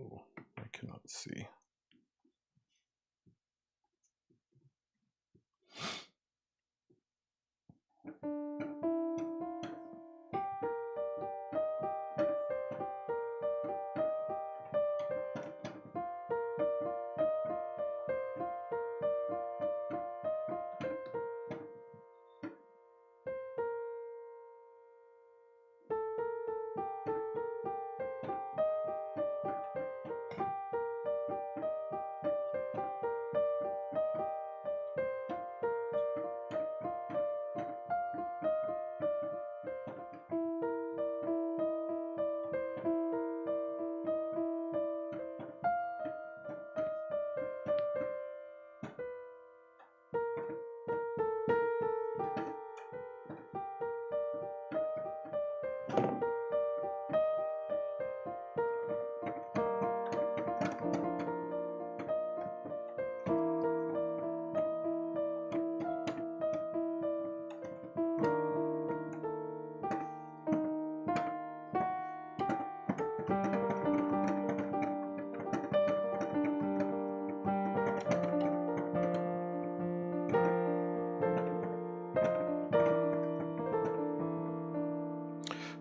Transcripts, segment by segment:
Oh, I cannot see.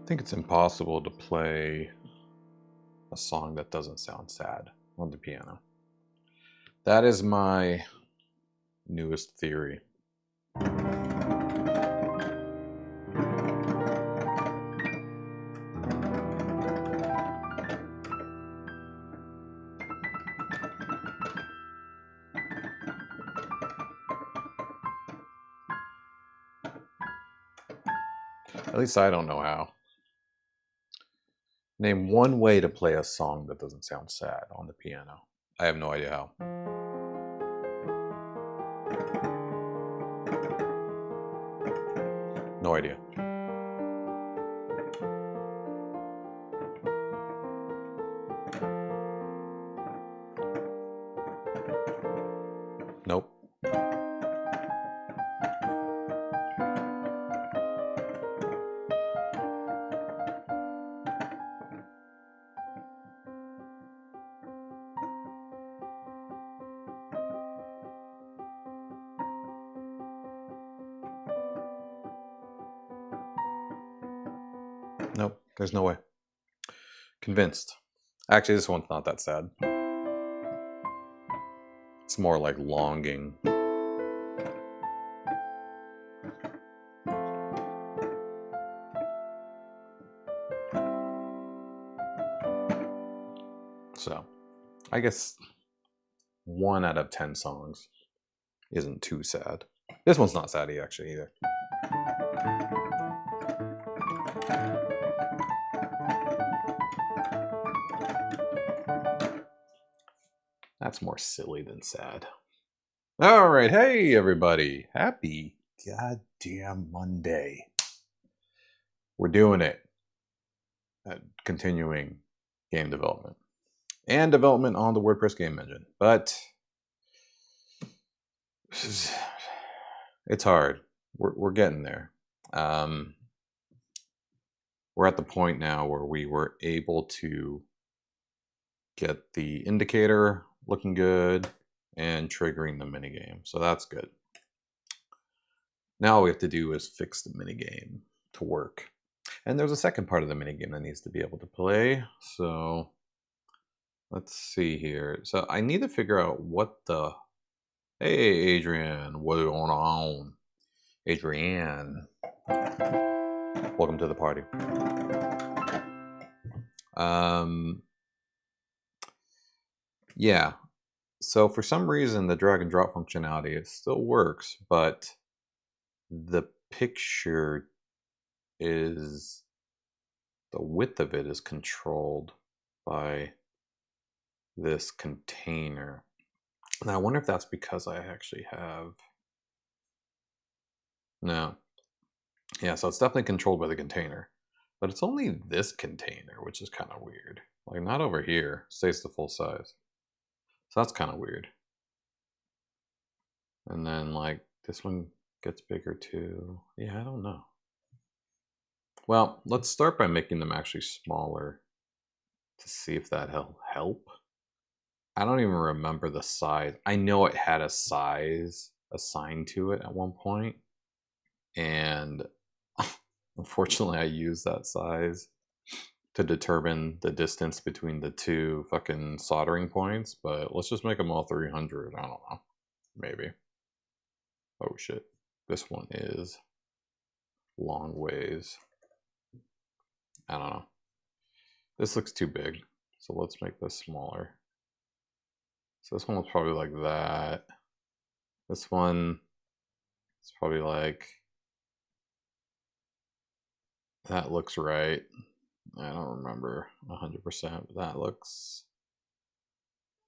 I think it's impossible to play a song that doesn't sound sad on the piano. That is my newest theory. At least I don't know how. Name one way to play a song that doesn't sound sad on the piano. I have no idea how. No idea. Nope. Nope, there's no way. Convinced. Actually, this one's not that sad. It's more like longing. So, I guess 1 out of 10 songs isn't too sad. This one's not sad actually either. That's more silly than sad. All right, hey everybody. Happy goddamn Monday. We're doing it. Continuing game development. And development on the WordPress game engine. But it's hard. We're getting there. We're at the point now where we were able to get the indicator looking good and triggering the minigame. So that's good. Now all we have to do is fix the minigame to work. And there's a second part of the minigame that needs to be able to play. So let's see here. So I need to figure out what the... Hey, Adrian, what's going on? Adrian, welcome to the party. Yeah, so for some reason the drag and drop functionality, it still works, but the picture is, the width of it is controlled by this container. Now I wonder if that's because I actually have, no. Yeah, so it's definitely controlled by the container, but it's only this container, which is kind of weird. Like not over here, stays the full size. So that's kind of weird. And then like this one gets bigger too. Yeah, I don't know. Well, let's start by making them actually smaller to see if that'll help. I don't even remember the size. I know it had a size assigned to it at one point, and unfortunately I used that size to determine the distance between the two fucking soldering points, but let's just make them all 300. I don't know. Maybe. Oh shit. This one is long ways. I don't know. This looks too big, so let's make this smaller. So this one was probably like that. This one is probably like, that looks right. I don't remember 100%, but that looks,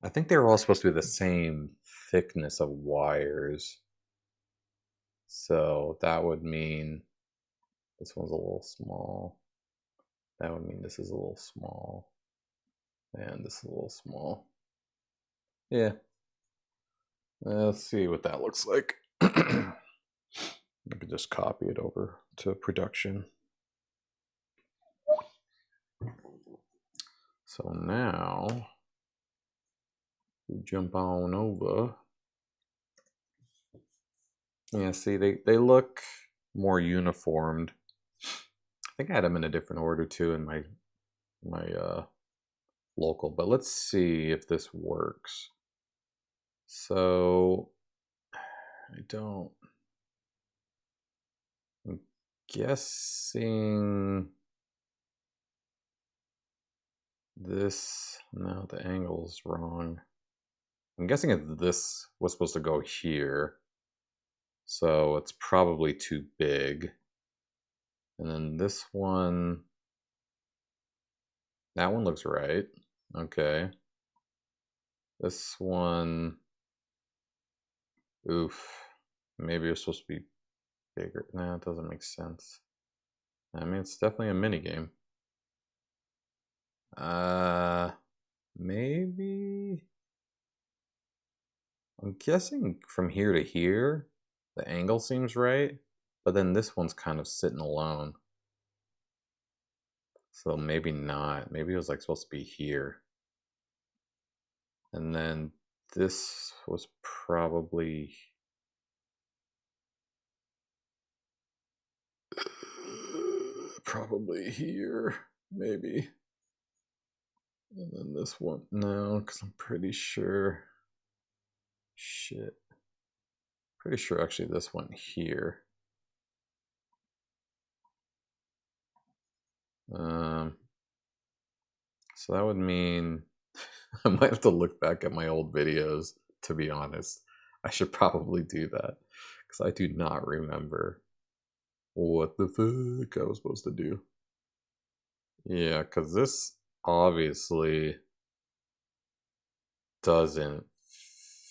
I think they were all supposed to be the same thickness of wires. So that would mean this one's a little small. That would mean this is a little small. And this is a little small. Yeah. Let's see what that looks like. I could just copy it over to production. So now we jump on over. Yeah, see, they look more uniformed. I think I had them in a different order too in my local, but let's see if this works. So I don't, I'm guessing this, no, the angle's wrong. I'm guessing if this was supposed to go here, so it's probably too big. And then this one, that one looks right. Okay. This one, oof. Maybe it's supposed to be bigger. No, it doesn't make sense. I mean, it's definitely a mini game. Maybe. I'm guessing from here to here, the angle seems right, but then this one's kind of sitting alone. So maybe not. Maybe it was like supposed to be here. And then this was probably here, maybe. And then this one, no, because I'm pretty sure, shit. Pretty sure actually this one here. So that would mean I might have to look back at my old videos, to be honest. I should probably do that because I do not remember what the fuck I was supposed to do. Yeah, because this obviously doesn't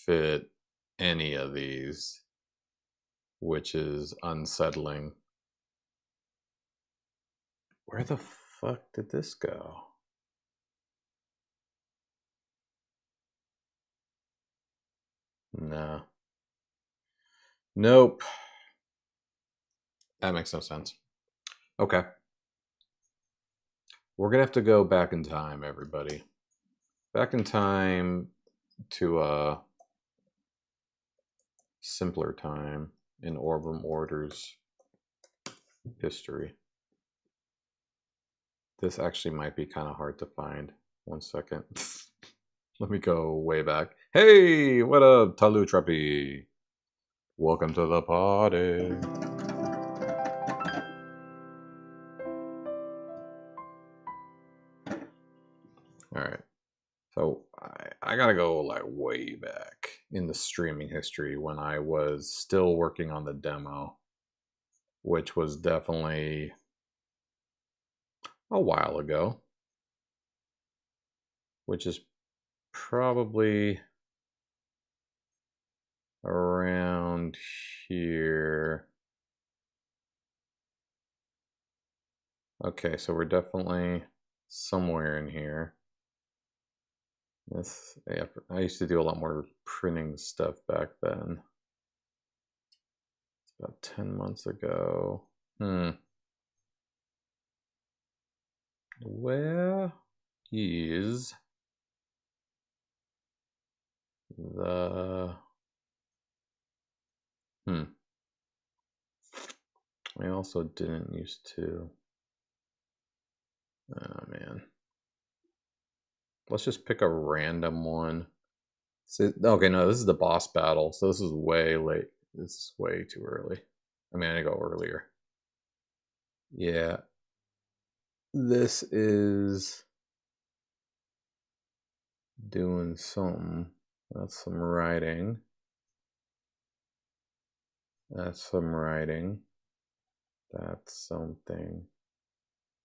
fit any of these, which is unsettling. Where the fuck did this go? No. Nope. That makes no sense. Okay. We're gonna have to go back in time, everybody. Back in time to a simpler time in Orbem orders history. This actually might be kind of hard to find. 1 second. Let me go way back. Hey, what up, Talu Trappy? Welcome to the party. All right. So I gotta go like way back in the streaming history when I was still working on the demo, which was definitely a while ago, which is probably around here. Okay, so we're definitely somewhere in here. This, yeah, I used to do a lot more printing stuff back then. It's about 10 months ago. Where is the... I also didn't used to... Oh, man. Let's just pick a random one. So, okay, no, this is the boss battle, so this is way late. This is way too early. I mean, I go earlier. Yeah. This is doing something. That's some writing. That's some writing. That's something.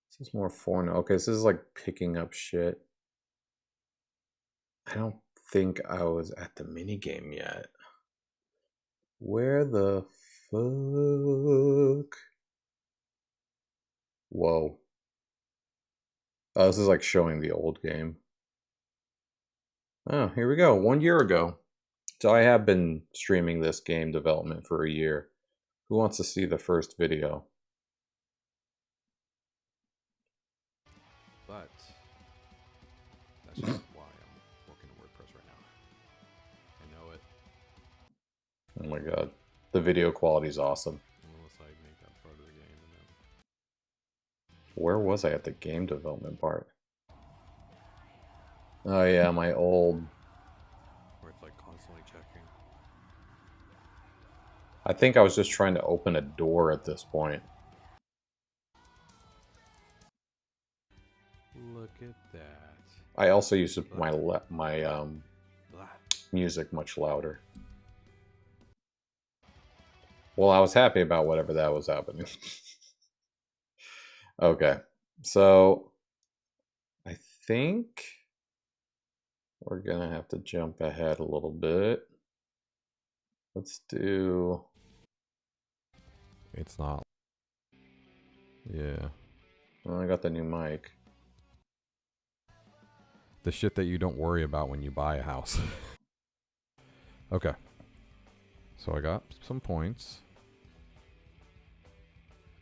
This is more foreign. Okay, this is like picking up shit. I don't think I was at the minigame yet. Where the fuck? Whoa. Oh, this is like showing the old game. Oh, here we go. 1 year ago. So I have been streaming this game development for a year. Who wants to see the first video? But that's just why I'm working in WordPress right now. I know it. Oh my god. The video quality is awesome. Unless I make that part of the game and then... Where was I at the game development part? Oh yeah, my old... Where it's like constantly checking. I think I was just trying to open a door at this point. Look at that. I also used my music much louder. Well, I was happy about whatever that was happening. Okay, so I think we're gonna have to jump ahead a little bit. Let's do... It's not. Yeah. Well, I got the new mic. The shit that you don't worry about when you buy a house. Okay. So I got some points.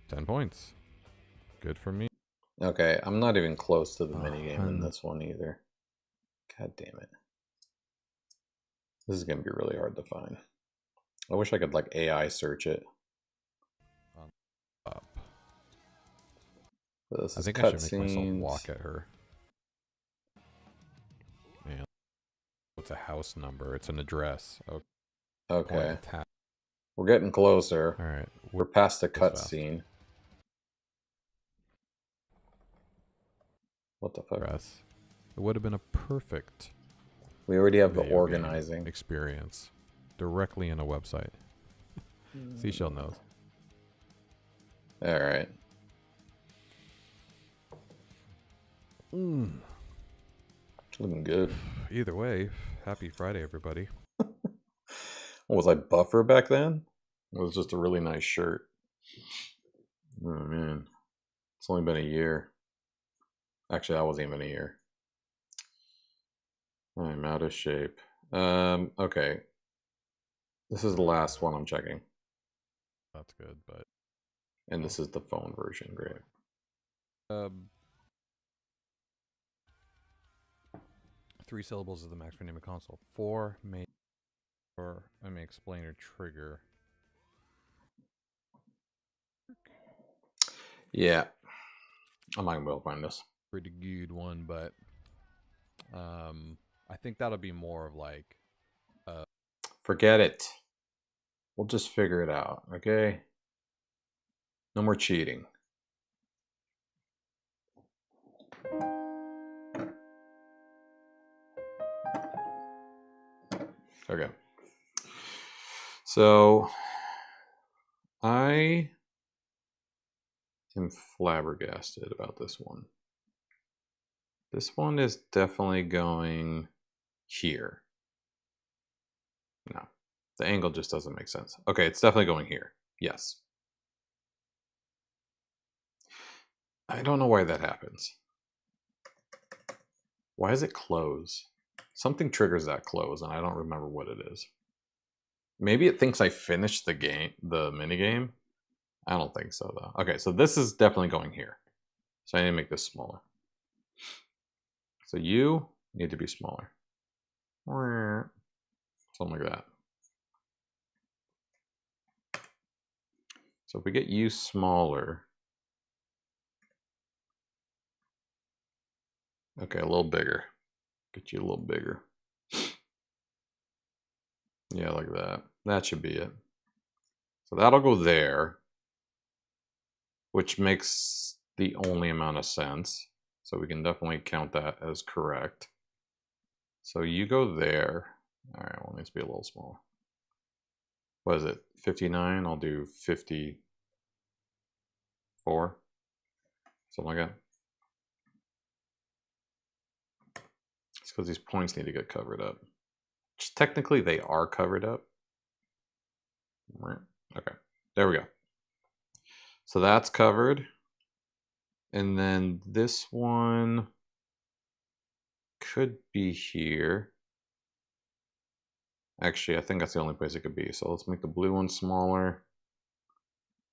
10 points. Good for me. Okay, I'm not even close to the minigame in this one either. God damn it. This is gonna be really hard to find. I wish I could like AI search it. Up. This I is think I should make myself walk at her. Man. It's a house number. It's an address. Okay. We're getting closer. All right. We're past the cutscene. What the fuck? It would have been a perfect... We already have the organizing experience directly in a website. Seashell knows. All right. Looking good. Either way, happy Friday, everybody. Was I buffer back then? It was just a really nice shirt. Oh man, it's only been a year. Actually, that wasn't even a year. I'm out of shape. Okay. This is the last one I'm checking. That's good, but... And this is the phone version, great. 3 syllables is the max for name of console. 4 may... Or I may explain or trigger. Yeah. I'm not gonna be able to find this. Pretty good one, but I think that'll be more of like Forget it. We'll just figure it out, okay? No more cheating. Okay. So I am flabbergasted about this one. This one is definitely going here. No, the angle just doesn't make sense. Okay, it's definitely going here. Yes. I don't know why that happens. Why does it close? Something triggers that close, and I don't remember what it is. Maybe it thinks I finished the game, the mini game. I don't think so, though. Okay, so this is definitely going here. So I need to make this smaller. So you need to be smaller. Something like that. So if we get you smaller, okay, a little bigger. Get you a little bigger. Yeah, like that. That should be it. So that'll go there, which makes the only amount of sense. So we can definitely count that as correct. So you go there. All right, well, it needs to be a little smaller. What is it? 59? I'll do 54. Something like that. It's because these points need to get covered up. Which technically they are covered up. Okay, there we go. So that's covered. And then this one could be here. Actually, I think that's the only place it could be. So let's make the blue one smaller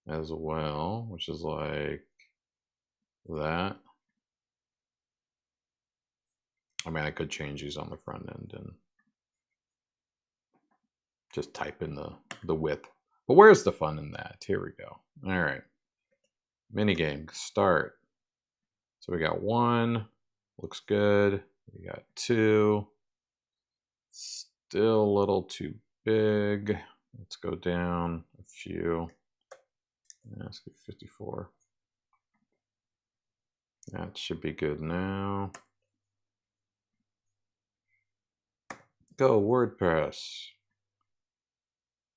as well, which is like that. I mean, I could change these on the front end and just type in the width. But where's the fun in that? Here we go. All right. Minigame, start. So we got 1, looks good. We got 2, still a little too big. Let's go down a few. Let's get 54. That should be good now. Go WordPress.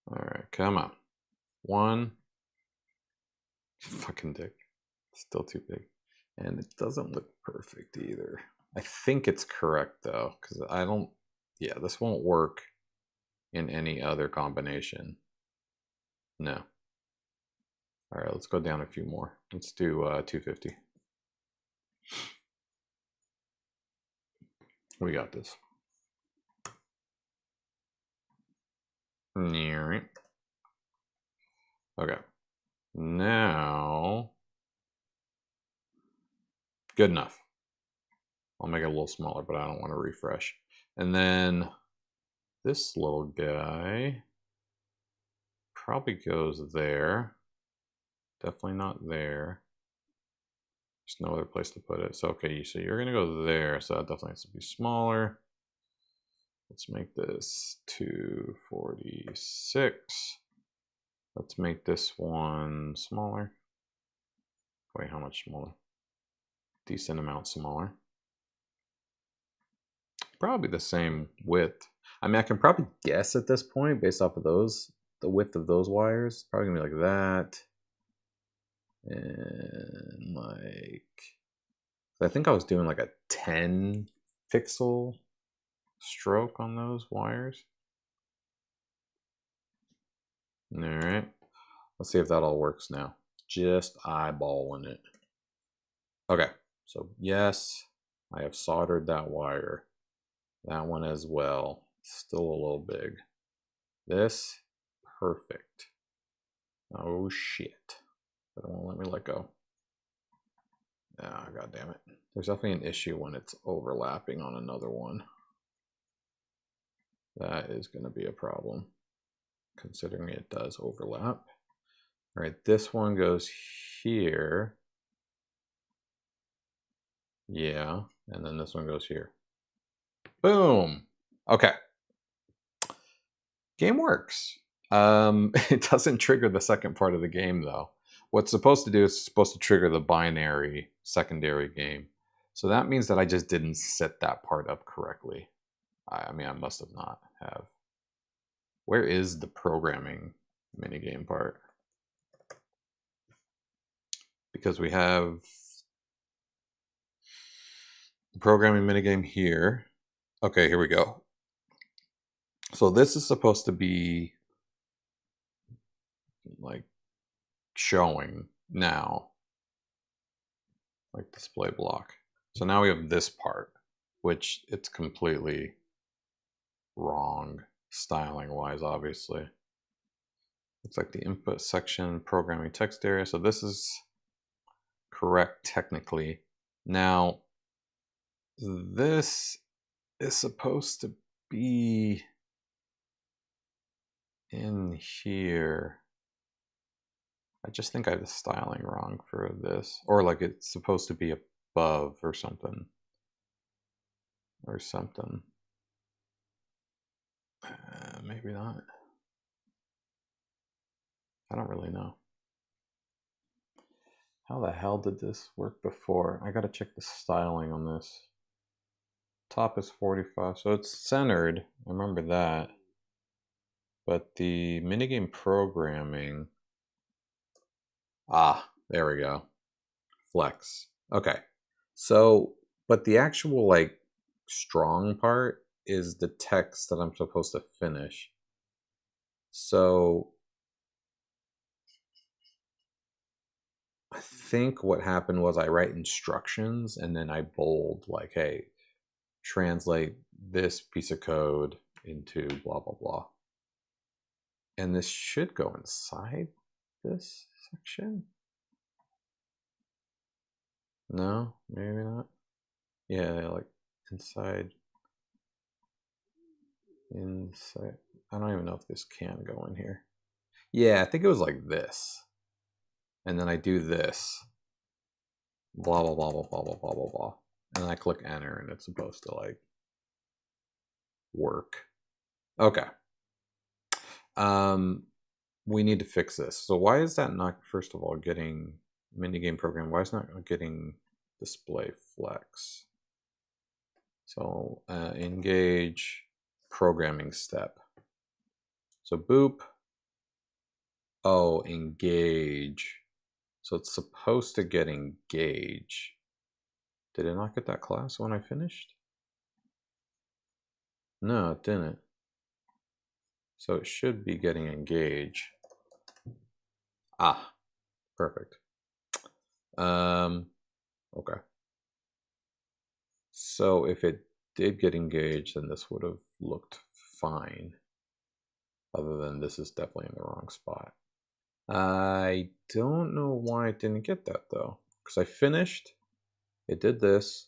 All right, come on. 1. Fucking dick. Still too big. And it doesn't look perfect either. I think it's correct though, because I don't, yeah, this won't work in any other combination. No. All right, let's go down a few more. Let's do 250. We got this. All right. Okay. Now, good enough. I'll make it a little smaller, but I don't want to refresh. And then this little guy probably goes there. Definitely not there. There's no other place to put it. So, okay, so you're going to go there. So that definitely has to be smaller. Let's make this 246. Let's make this one smaller. Wait, how much smaller? Decent amount smaller. Probably the same width. I mean, I can probably guess at this point based off of those, the width of those wires. Probably gonna be like that. And like, I think I was doing like a 10 pixel stroke on those wires. All right, let's see if that all works now. Just eyeballing it. Okay, so yes, I have soldered that wire. That one as well. Still a little big. This, perfect. Oh shit. But it won't let me let go. Ah, god damn it. There's definitely an issue when it's overlapping on another one. That is going to be a problem, considering it does overlap. All right, this one goes here. Yeah, and then this one goes here. Boom. Okay. Game works. It doesn't trigger the second part of the game though. What's supposed to do is supposed to trigger the binary secondary game. So that means that I just didn't set that part up correctly. I mean, I must have not have. Where is the programming minigame part? Because we have the programming minigame here. Okay, here we go. So this is supposed to be like showing now, like display block. So now we have this part, which it's completely wrong styling wise, obviously. Looks like the input section, programming text area. So this is correct technically. Now, this is supposed to be in here. I just think I have the styling wrong for this. Or like it's supposed to be above or something. Or something. Maybe not. I don't really know. How the hell did this work before? I gotta check the styling on this. Top is 45, so it's centered. I remember that. But the minigame programming. Ah, there we go. Flex. Okay. So, but the actual like strong part is the text that I'm supposed to finish. So I think what happened was I write instructions and then I bold like, hey, translate this piece of code into blah, blah, blah. And this should go inside this section. No, maybe not. Yeah, like inside. I don't even know if this can go in here. Yeah, I think it was like this. And then I do this. Blah, blah, blah, blah, blah, blah, blah, blah, blah. And I click enter and it's supposed to like work. Okay. We need to fix this. So why is that not, first of all, getting minigame program? Why is it not getting display flex? So engage programming step. So boop. Oh, engage. So it's supposed to get engage. Did it not get that class when I finished? No, it didn't. So it should be getting engage. Ah, perfect. Okay. So if it did get engaged, then this would have looked fine. Other than this is definitely in the wrong spot. I don't know why it didn't get that though. Because I finished, it did this.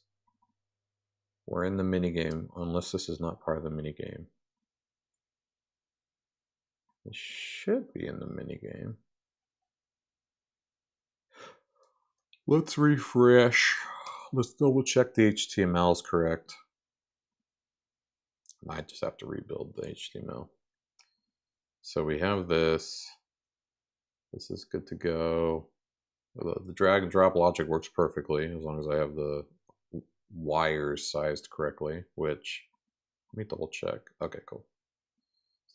We're in the minigame, unless this is not part of the minigame. It should be in the minigame. Let's refresh. Let's double check the HTML is correct. I might just have to rebuild the HTML. So we have this. This is good to go. The drag and drop logic works perfectly as long as I have the wires sized correctly, which, let me double check. Okay, cool.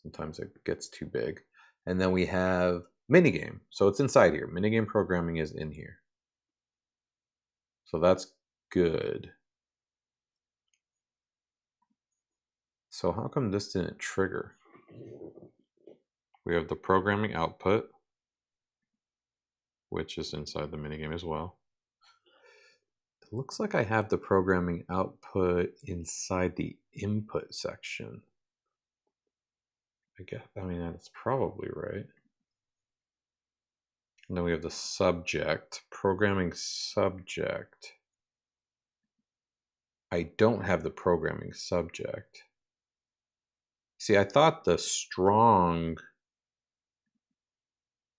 Sometimes it gets too big. And then we have minigame. So it's inside here. Minigame programming is in here. So that's good. So how come this didn't trigger? We have the programming output, which is inside the minigame as well. It looks like I have the programming output inside the input section. I mean, that's probably right. And then we have the subject, programming subject. I don't have the programming subject. See, I thought the strong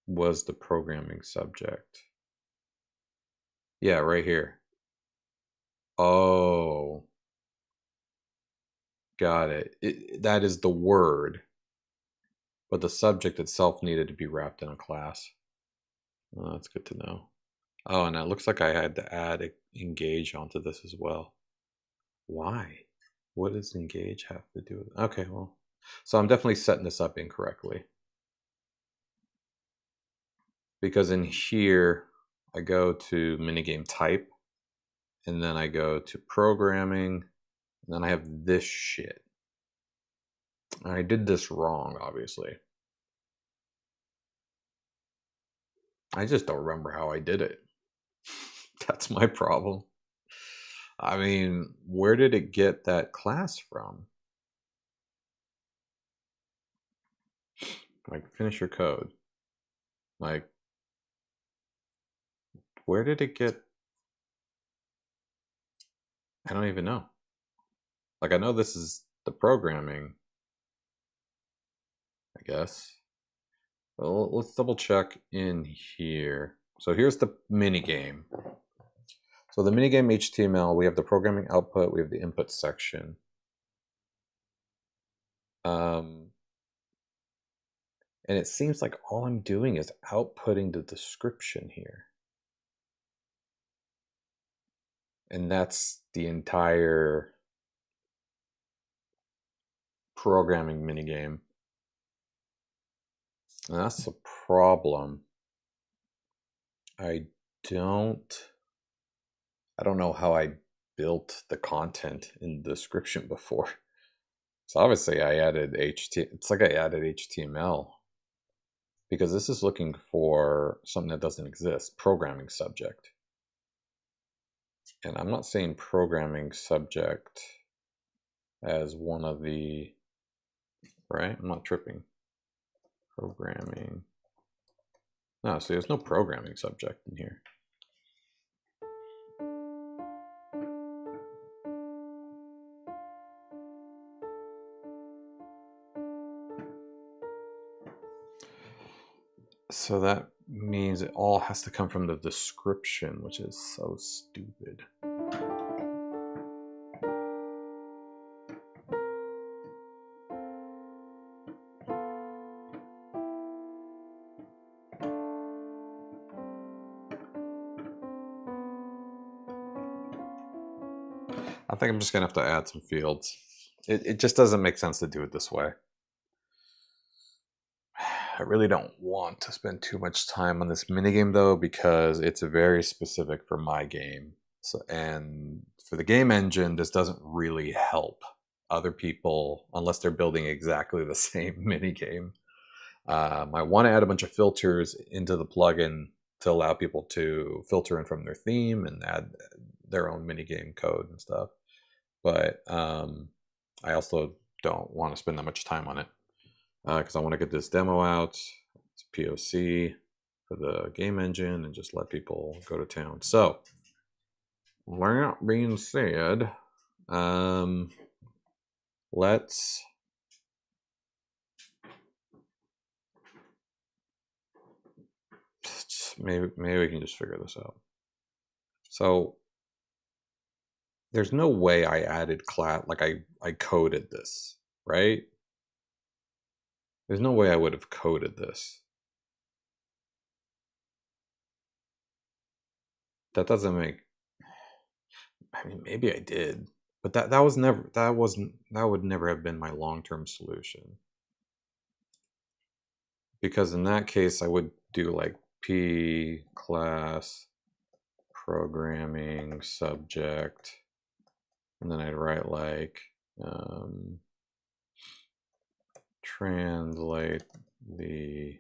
was the programming subject. Yeah, right here. Oh, got it. That is the word, but the subject itself needed to be wrapped in a class. Oh, that's good to know. Oh, and it looks like I had to add engage onto this as well. Why? What does engage have to do with it? Okay, well, so I'm definitely setting this up incorrectly. Because in here, I go to minigame type, and then I go to programming, and then I have this shit. And I did this wrong, obviously. I just don't remember how I did it. That's my problem. I mean, where did it get that class from? Like, finish your code. Like, where did it get? I don't even know. Like, I know this is the programming, I guess. Well, let's double check in here. So here's the mini game. So the minigame HTML, we have the programming output, we have the input section. And it seems like all I'm doing is outputting the description here. And that's the entire programming minigame. And that's the problem. I don't know how I built the content in the description before. So obviously I added it's like I added HTML because this is looking for something that doesn't exist, programming subject. And I'm not saying programming subject as one of the, right? I'm not tripping. Programming. No, so there's no programming subject in here. So that means it all has to come from the description, which is so stupid. I think I'm just gonna have to add some fields. It just doesn't make sense to do it this way. I really don't want to spend too much time on this minigame though, because it's very specific for my game. So, and for the game engine, this doesn't really help other people unless they're building exactly the same minigame. I want to add a bunch of filters into the plugin to allow people to filter in from their theme and add their own minigame code and stuff. But I also don't want to spend that much time on it because I want to get this demo out. It's POC for the game engine and just let people go to town. So, that being said, let's maybe we can just figure this out. So there's no way I added class, like I coded this, right? There's no way I would have coded this. That doesn't make, I mean, maybe I did, but that would never have been my long-term solution. Because in that case, I would do like P class programming subject, and then I'd write like translate the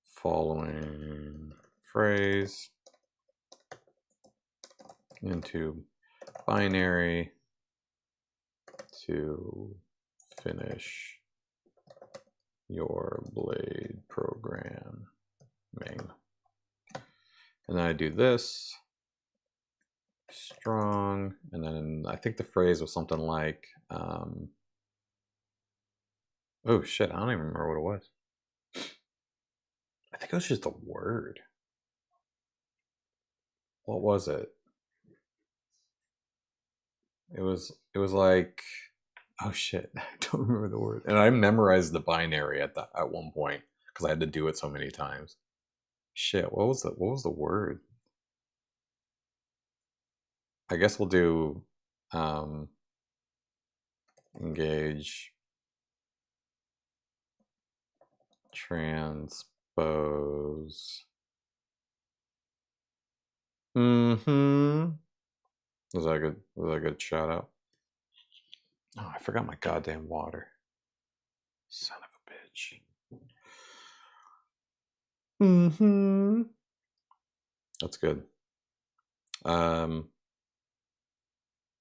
following phrase into binary to finish your blade programming. And then I do this strong, and then I think the phrase was something like oh shit, I don't even remember what it was. I think it was just a word. What was it? It was like, oh shit, I don't remember the word. And I memorized the binary at one point because I had to do it so many times. Shit, what was the word? I guess we'll do engage transpose. Mm-hmm. Was that good? Was that a good shout out? Oh, I forgot my goddamn water. Son of a bitch. Mm-hmm. That's good.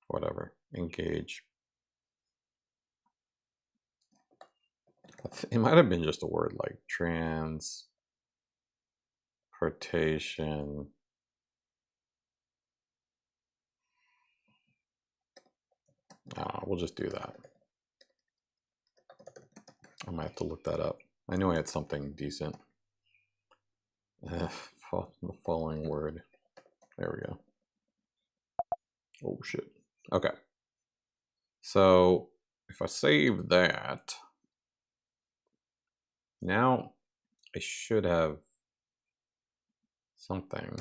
Whatever. Engage. It might have been just a word like transportation. We'll just do that. I might have to look that up. I knew I had something decent. The following word. There we go. Oh shit. Okay. So if I save that, now I should have something.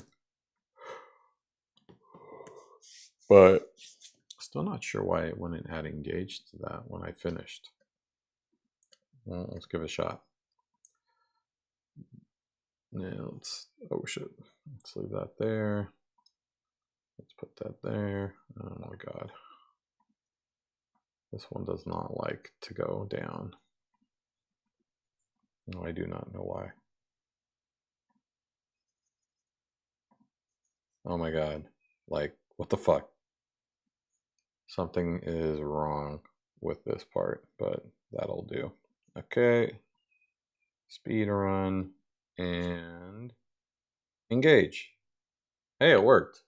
But still not sure why it wouldn't add engaged to that when I finished. Well, let's give it a shot. Now oh shit. Let's leave that there. Let's put that there. Oh my god. This one does not like to go down. No, I do not know why. Oh my god. Like, what the fuck? Something is wrong with this part, but that'll do. Okay. Speed run and engage. Hey, it worked.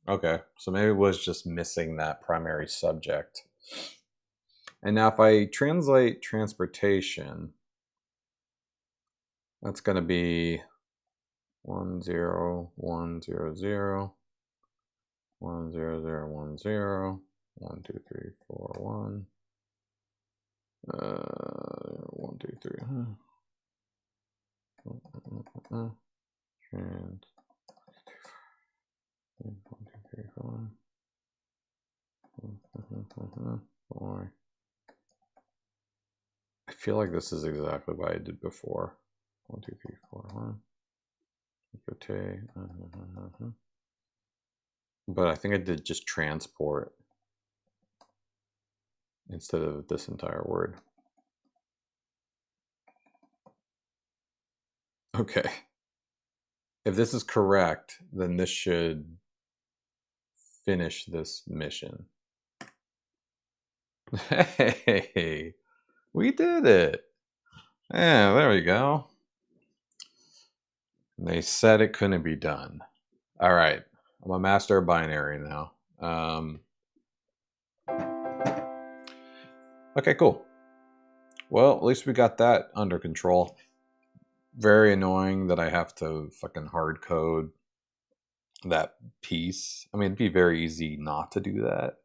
Okay, so maybe it was just missing that primary subject. And now if I translate transportation, that's going to be 1 0 1 0 0 1 0 0 1 0 1 2 3 4 1 1 2 3 trans 1 2 3 4 4. I feel like this is exactly what I did before. 1 2 3 4 1. But I think I did just transport instead of this entire word. Okay. If this is correct, then this should finish this mission. Hey, we did it. Yeah, there we go. They said it couldn't be done. All right. I'm a master of binary now. Okay, cool. Well, at least we got that under control. Very annoying that I have to fucking hard code that piece. I mean, it'd be very easy not to do that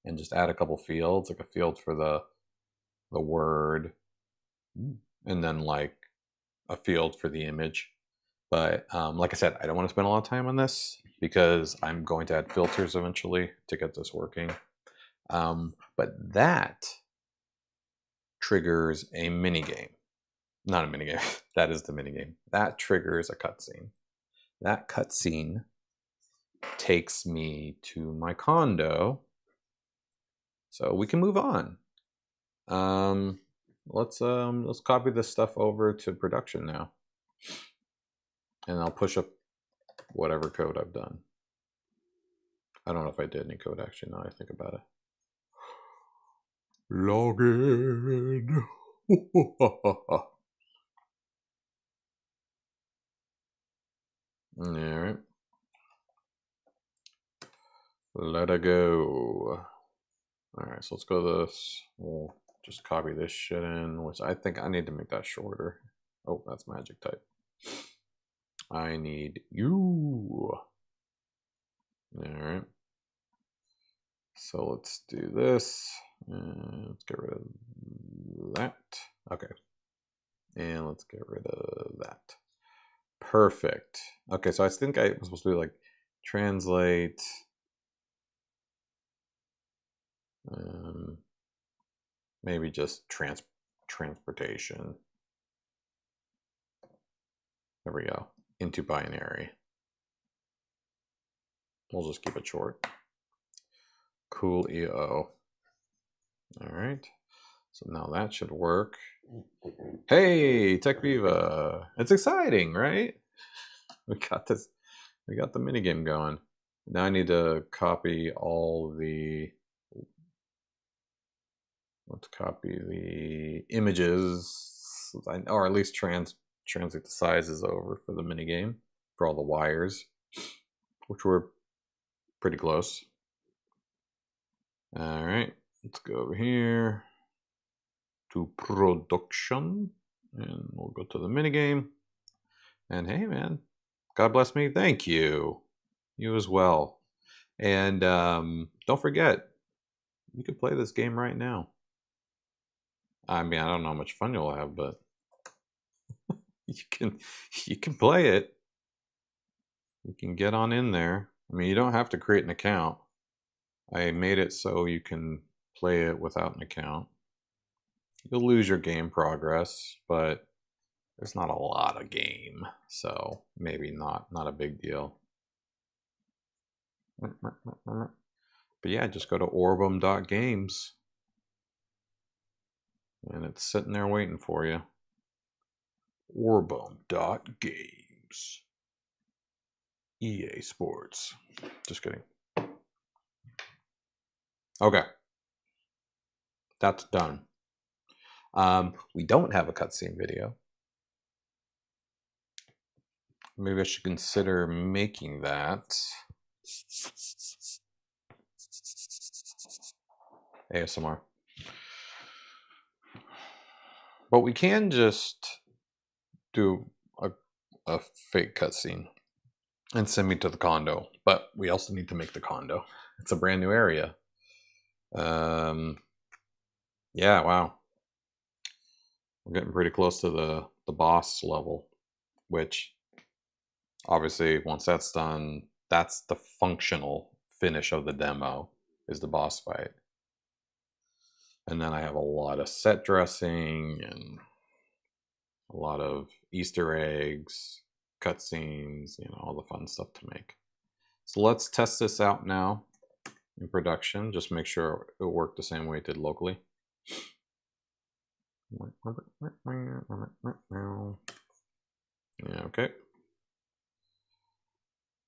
and just add a couple fields, like a field for the word, and then like a field for the image. But like I said, I don't want to spend a lot of time on this because I'm going to add filters eventually to get this working. But that triggers a mini game. Not a mini game. That is the mini game. That triggers a cutscene. That cutscene takes me to my condo, so we can move on. Let's copy this stuff over to production now, and I'll push up whatever code I've done. I don't know if I did any code actually. Now I think about it. Log in. All right. Let it go. All right, so let's go to this. We'll just copy this shit in, which I think I need to make that shorter. Oh, that's magic type. I need you. All right. So let's do this. And let's get rid of that. Okay. And let's get rid of that. Perfect. Okay, so I think I was supposed to do like translate. Maybe just transportation. There we go. Into binary. We'll just keep it short. Cool EO. All right. So now that should work. Hey, Tech Viva. It's exciting, right? We got this. We got the minigame going. Now I need to copy all the. Let's copy the images, or at least translate the sizes over for the minigame for all the wires, which were pretty close. All right, let's go over here to production, and we'll go to the minigame. And hey, man, God bless me. Thank you. You as well. And don't forget, you can play this game right now. I mean, I don't know how much fun you'll have, but you can play it. You can get on in there. I mean, you don't have to create an account. I made it so you can play it without an account. You'll lose your game progress, but there's not a lot of game, so maybe not a big deal. But yeah, just go to orbem.games. And it's sitting there waiting for you. Orbem.games. EA Sports. Just kidding. Okay. That's done. We don't have a cutscene video. Maybe I should consider making that. ASMR. But we can just do a fake cutscene and send me to the condo. But we also need to make the condo. It's a brand new area. Yeah, wow. We're getting pretty close to the boss level, which obviously once that's done, that's the functional finish of the demo, is the boss fight. And then I have a lot of set dressing and a lot of Easter eggs, cutscenes, all the fun stuff to make. So let's test this out now in production. Just make sure it worked the same way it did locally. Yeah, okay.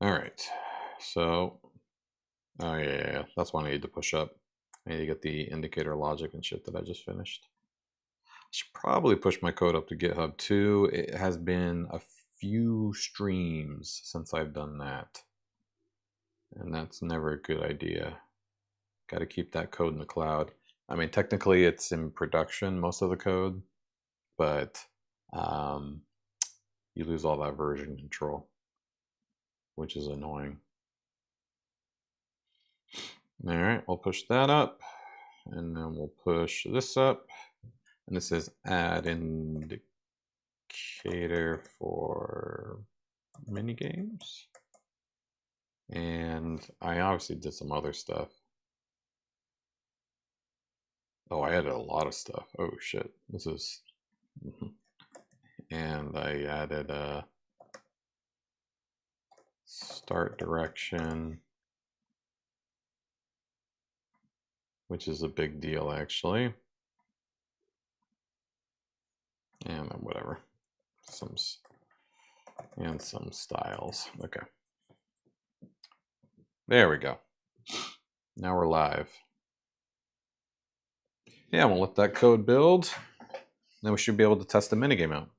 All right. So, oh yeah, that's one I need to push up. I need to get the indicator logic and shit that I just finished. I should probably push my code up to GitHub too. It has been a few streams since I've done that. And that's never a good idea. Got to keep that code in the cloud. I mean, technically it's in production, most of the code, but you lose all that version control, which is annoying. All right, we'll push that up, and then we'll push this up. And this is add indicator for mini games. And I obviously did some other stuff. Oh, I added a lot of stuff. Oh shit, this is. And I added a start direction, which is a big deal actually. And then whatever, some styles. Okay, there we go. Now we're live. Yeah, we'll let that code build. Then we should be able to test the minigame out.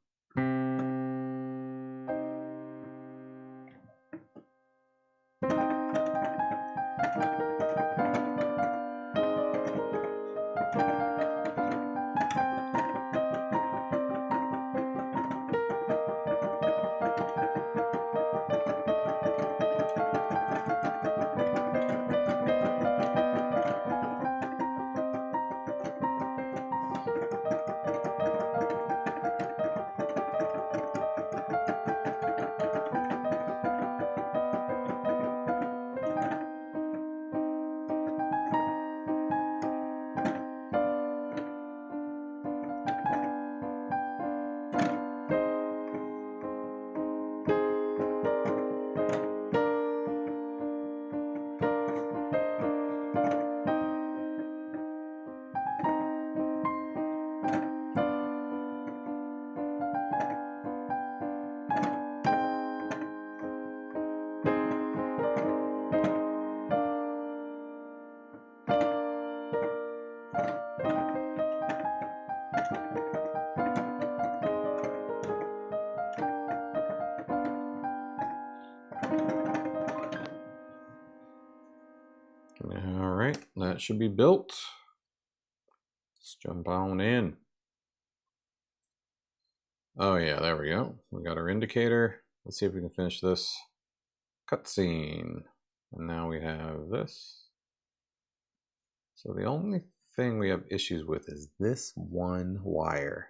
All right, that should be built. Let's jump on in. Oh yeah, there we go. We got our indicator. Let's see if we can finish this cutscene. And now we have this. So the only thing we have issues with is this one wire.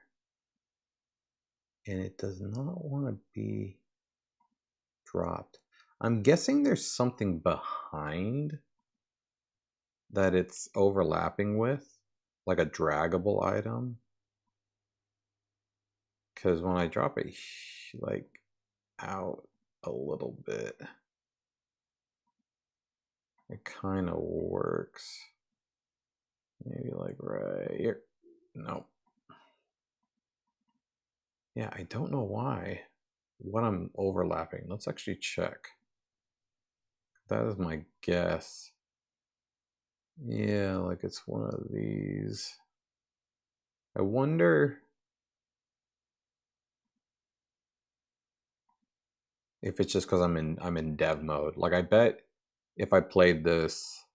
And it does not want to be dropped. I'm guessing there's something behind that it's overlapping with, like a draggable item. Because when I drop it like out a little bit, it kind of works. Maybe like right here. Nope. Yeah, I don't know why. What I'm overlapping. Let's actually check. That is my guess. Yeah, like it's one of these. I wonder if it's just because I'm in dev mode. Like I bet if I played this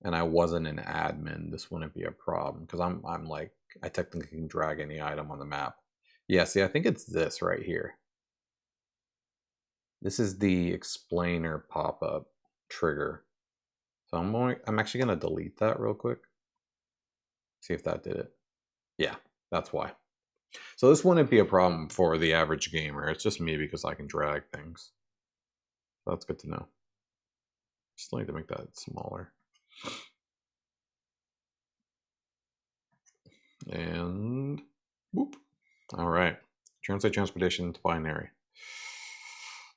and I wasn't an admin, this wouldn't be a problem because I'm like I technically can drag any item on the map. Yeah, see, I think it's this right here. This is the explainer pop-up trigger. So I'm actually gonna delete that real quick. See if that did it. Yeah, that's why. So this wouldn't be a problem for the average gamer. It's just me because I can drag things. So that's good to know. Still need to make that smaller. And whoop. All right. Translate transportation to binary.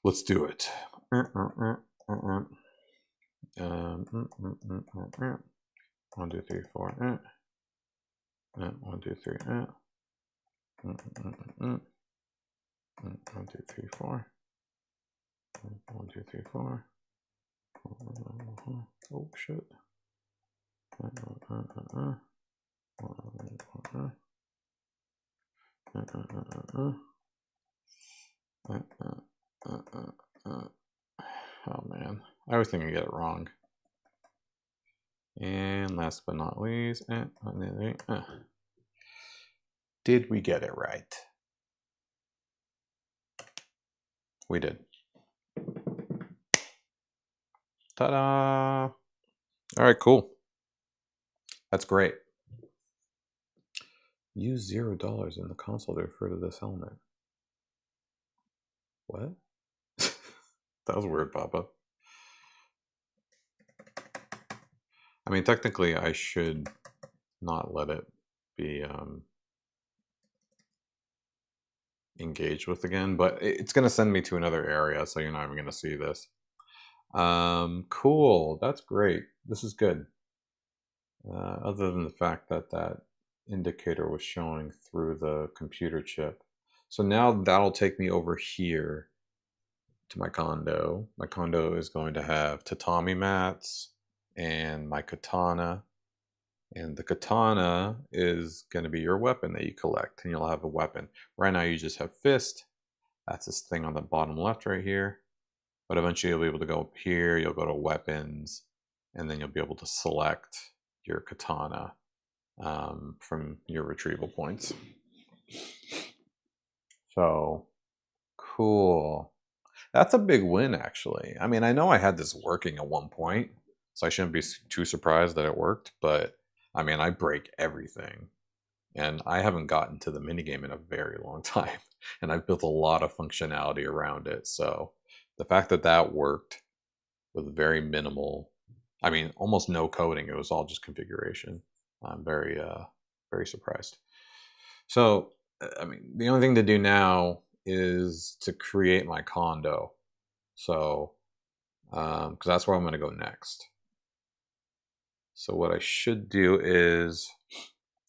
Let's do it. 1, 2, 3, 4. 1, 2, 3. 1, 2, 3, 4. 1, 2, 3, 4. Oh shit. Oh man, I always think I get it wrong. And last but not least, did we get it right? We did. Ta-da! All right, cool. That's great. Use $0 in the console to refer to this element. What? That was weird, Papa. I mean, technically, I should not let it be engaged with again, but it's going to send me to another area, so you're not even going to see this. Cool. That's great. This is good. Other than the fact that that indicator was showing through the computer chip. So now that'll take me over here to my condo. My condo is going to have tatami mats and my katana. And the katana is going to be your weapon that you collect, and you'll have a weapon. Right now you just have fist. That's this thing on the bottom left right here. But eventually you'll be able to go up here, you'll go to weapons, and then you'll be able to select your katana from your retrieval points. So cool. That's a big win, actually. I mean, I know I had this working at one point, so I shouldn't be too surprised that it worked, but I mean, I break everything. And I haven't gotten to the minigame in a very long time. And I've built a lot of functionality around it. So the fact that that worked with very minimal, I mean, almost no coding, it was all just configuration. I'm very, very surprised. So, I mean, the only thing to do now is to create my condo. So, because that's where I'm going to go next. So what I should do is,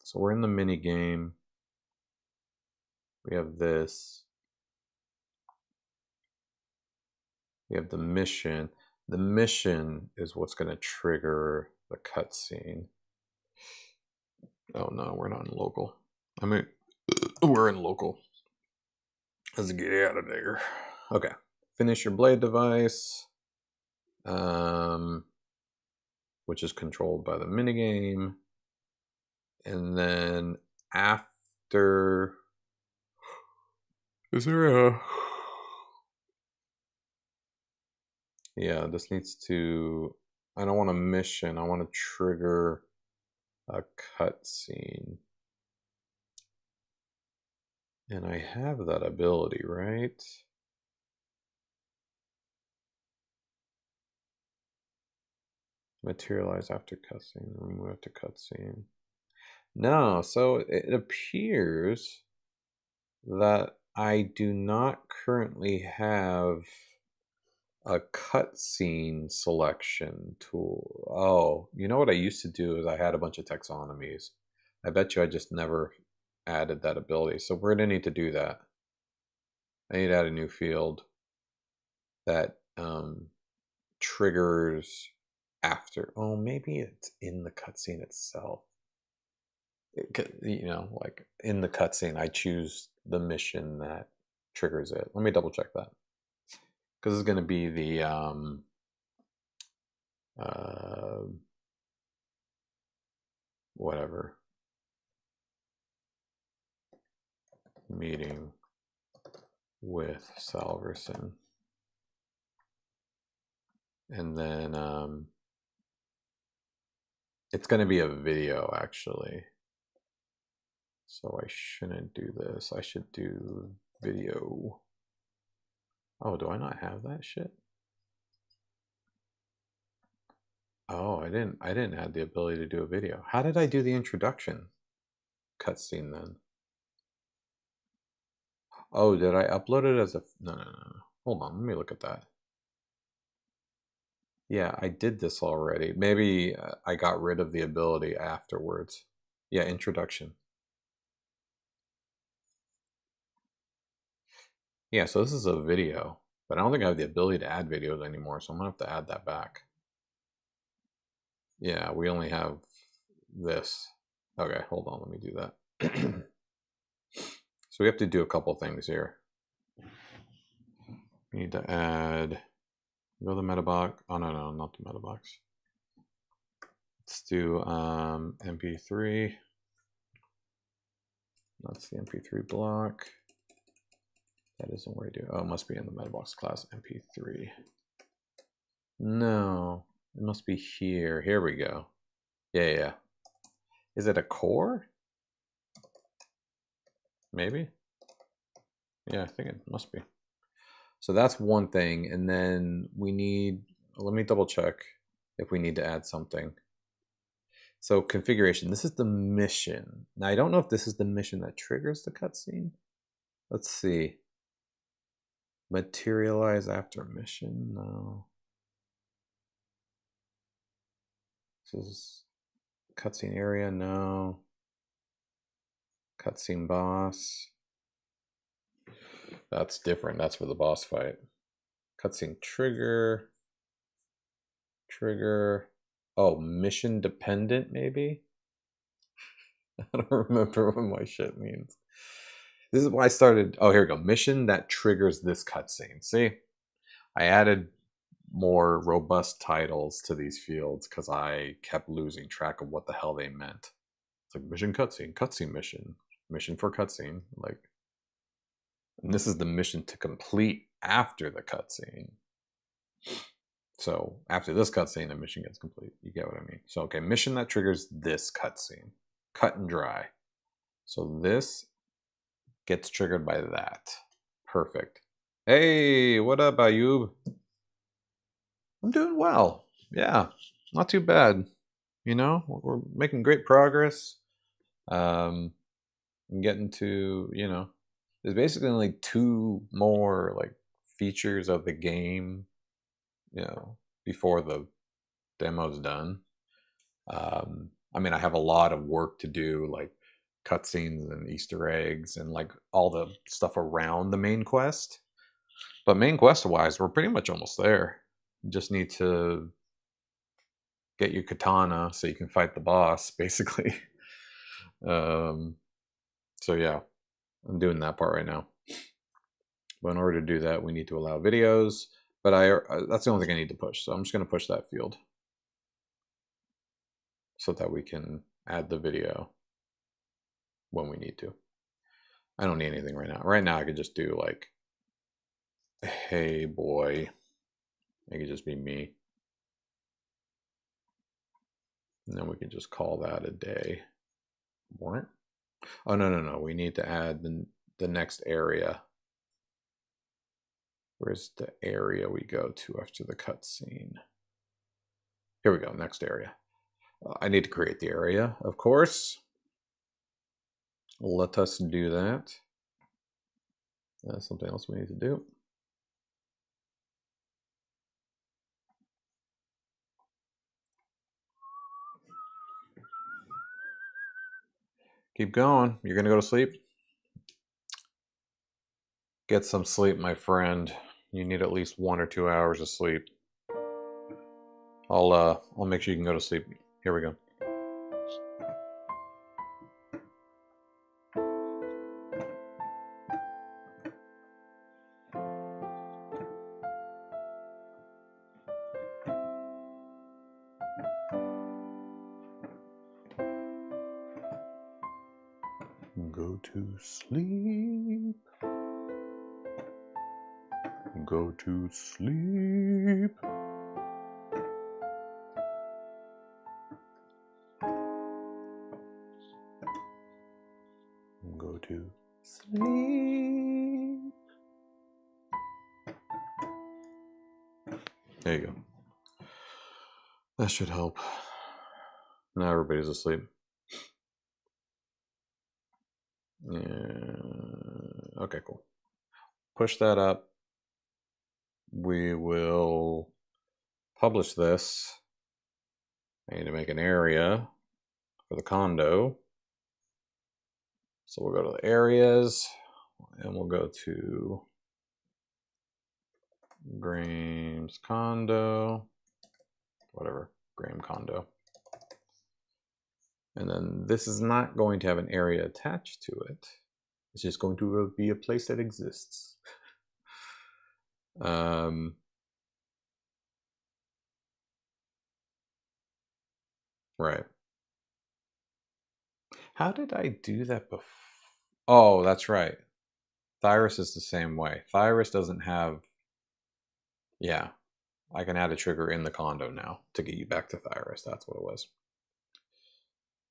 so we're in the mini game. We have this. We have the mission. The mission is what's going to trigger the cutscene. Oh no, we're not in local. I mean, we're in local. Let's get out of there. Okay, finish your blade device, which is controlled by the minigame. And then after, is there a, yeah, this needs to, I don't want a mission, I want to trigger a cutscene. And I have that ability, right? Materialize after cutscene, remove after cutscene. No, so it appears that I do not currently have a cutscene selection tool. Oh, you know what I used to do is I had a bunch of taxonomies. I bet you I just never added that ability. So we're gonna need to do that. I need to add a new field that triggers after. Oh, maybe it's in the cutscene itself. You know, like in the cutscene, I choose the mission that triggers it. Let me double check that, because it's going to be the whatever meeting with Salverson, and then it's going to be a video actually. So I shouldn't do this. I should do video. Oh, do I not have that shit? Oh, I didn't add the ability to do a video. How did I do the introduction cutscene then? Oh, did I upload it as a no. Hold on, let me look at that. Yeah, I did this already. Maybe I got rid of the ability afterwards. Yeah, introduction. Yeah, so this is a video, but I don't think I have the ability to add videos anymore, so I'm gonna have to add that back. Yeah, we only have this. Okay, hold on, let me do that. So we have to do a couple things here. We need to add, go to the meta box. Oh, no, not the meta box. Let's do MP3. That's the MP3 block. That isn't where I do. Oh, it must be in the metabox class MP3. No, it must be here. Here we go. Yeah. Is it a core? Maybe. Yeah, I think it must be. So that's one thing. And then we need, let me double check if we need to add something. So configuration, this is the mission. Now I don't know if this is the mission that triggers the cutscene. Let's see. Materialize after mission, no. This is cutscene area, no. Cutscene boss. That's different. That's for the boss fight. Cutscene trigger. Trigger. Oh, mission dependent, maybe? I don't remember what my shit means. This is why I started. Oh, here we go. Mission that triggers this cutscene. See? I added more robust titles to these fields because I kept losing track of what the hell they meant. It's like mission cutscene, cutscene mission, mission for cutscene. Like, and this is the mission to complete after the cutscene. So after this cutscene, the mission gets complete. You get what I mean? So, okay, mission that triggers this cutscene. Cut and dry. So this gets triggered by that. Perfect. Hey, what up, Ayub? I'm doing well. Yeah, not too bad. You know, we're making great progress. I'm getting to, you know, there's basically only 2 more like features of the game, you know, before the demo's done. I mean, I have a lot of work to do, like cutscenes and Easter eggs and like all the stuff around the main quest. But main quest wise, we're pretty much almost there. You just need to get your katana so you can fight the boss, basically. So yeah, I'm doing that part right now. But in order to do that, we need to allow videos. But that's the only thing I need to push. So I'm just going to push that field so that we can add the video when we need to. I don't need anything right now. Right now I could just do like, hey boy. It could just be me. And then we can just call that a day. What? Oh, no. We need to add the next area. Where's the area we go to after the cutscene? Here we go, next area. I need to create the area, of course. Let us do that. That's something else we need to do. Keep going. You're going to go to sleep? Get some sleep, my friend. You need at least 1 or 2 hours of sleep. I'll make sure you can go to sleep. Here we go. Go to sleep. Go to sleep. Go to sleep. There you go. That should help. Now everybody's asleep. Yeah. Okay, cool. Push that up. We will publish this. I need to make an area for the condo. So we'll go to the areas and we'll go to Graham's condo, whatever, Graham condo. And then this is not going to have an area attached to it. It's just going to be a place that exists. Right. How did I do that before? Oh, that's right. Thyrus is the same way. Thyrus doesn't have... Yeah, I can add a trigger in the condo now to get you back to Thyrus. That's what it was.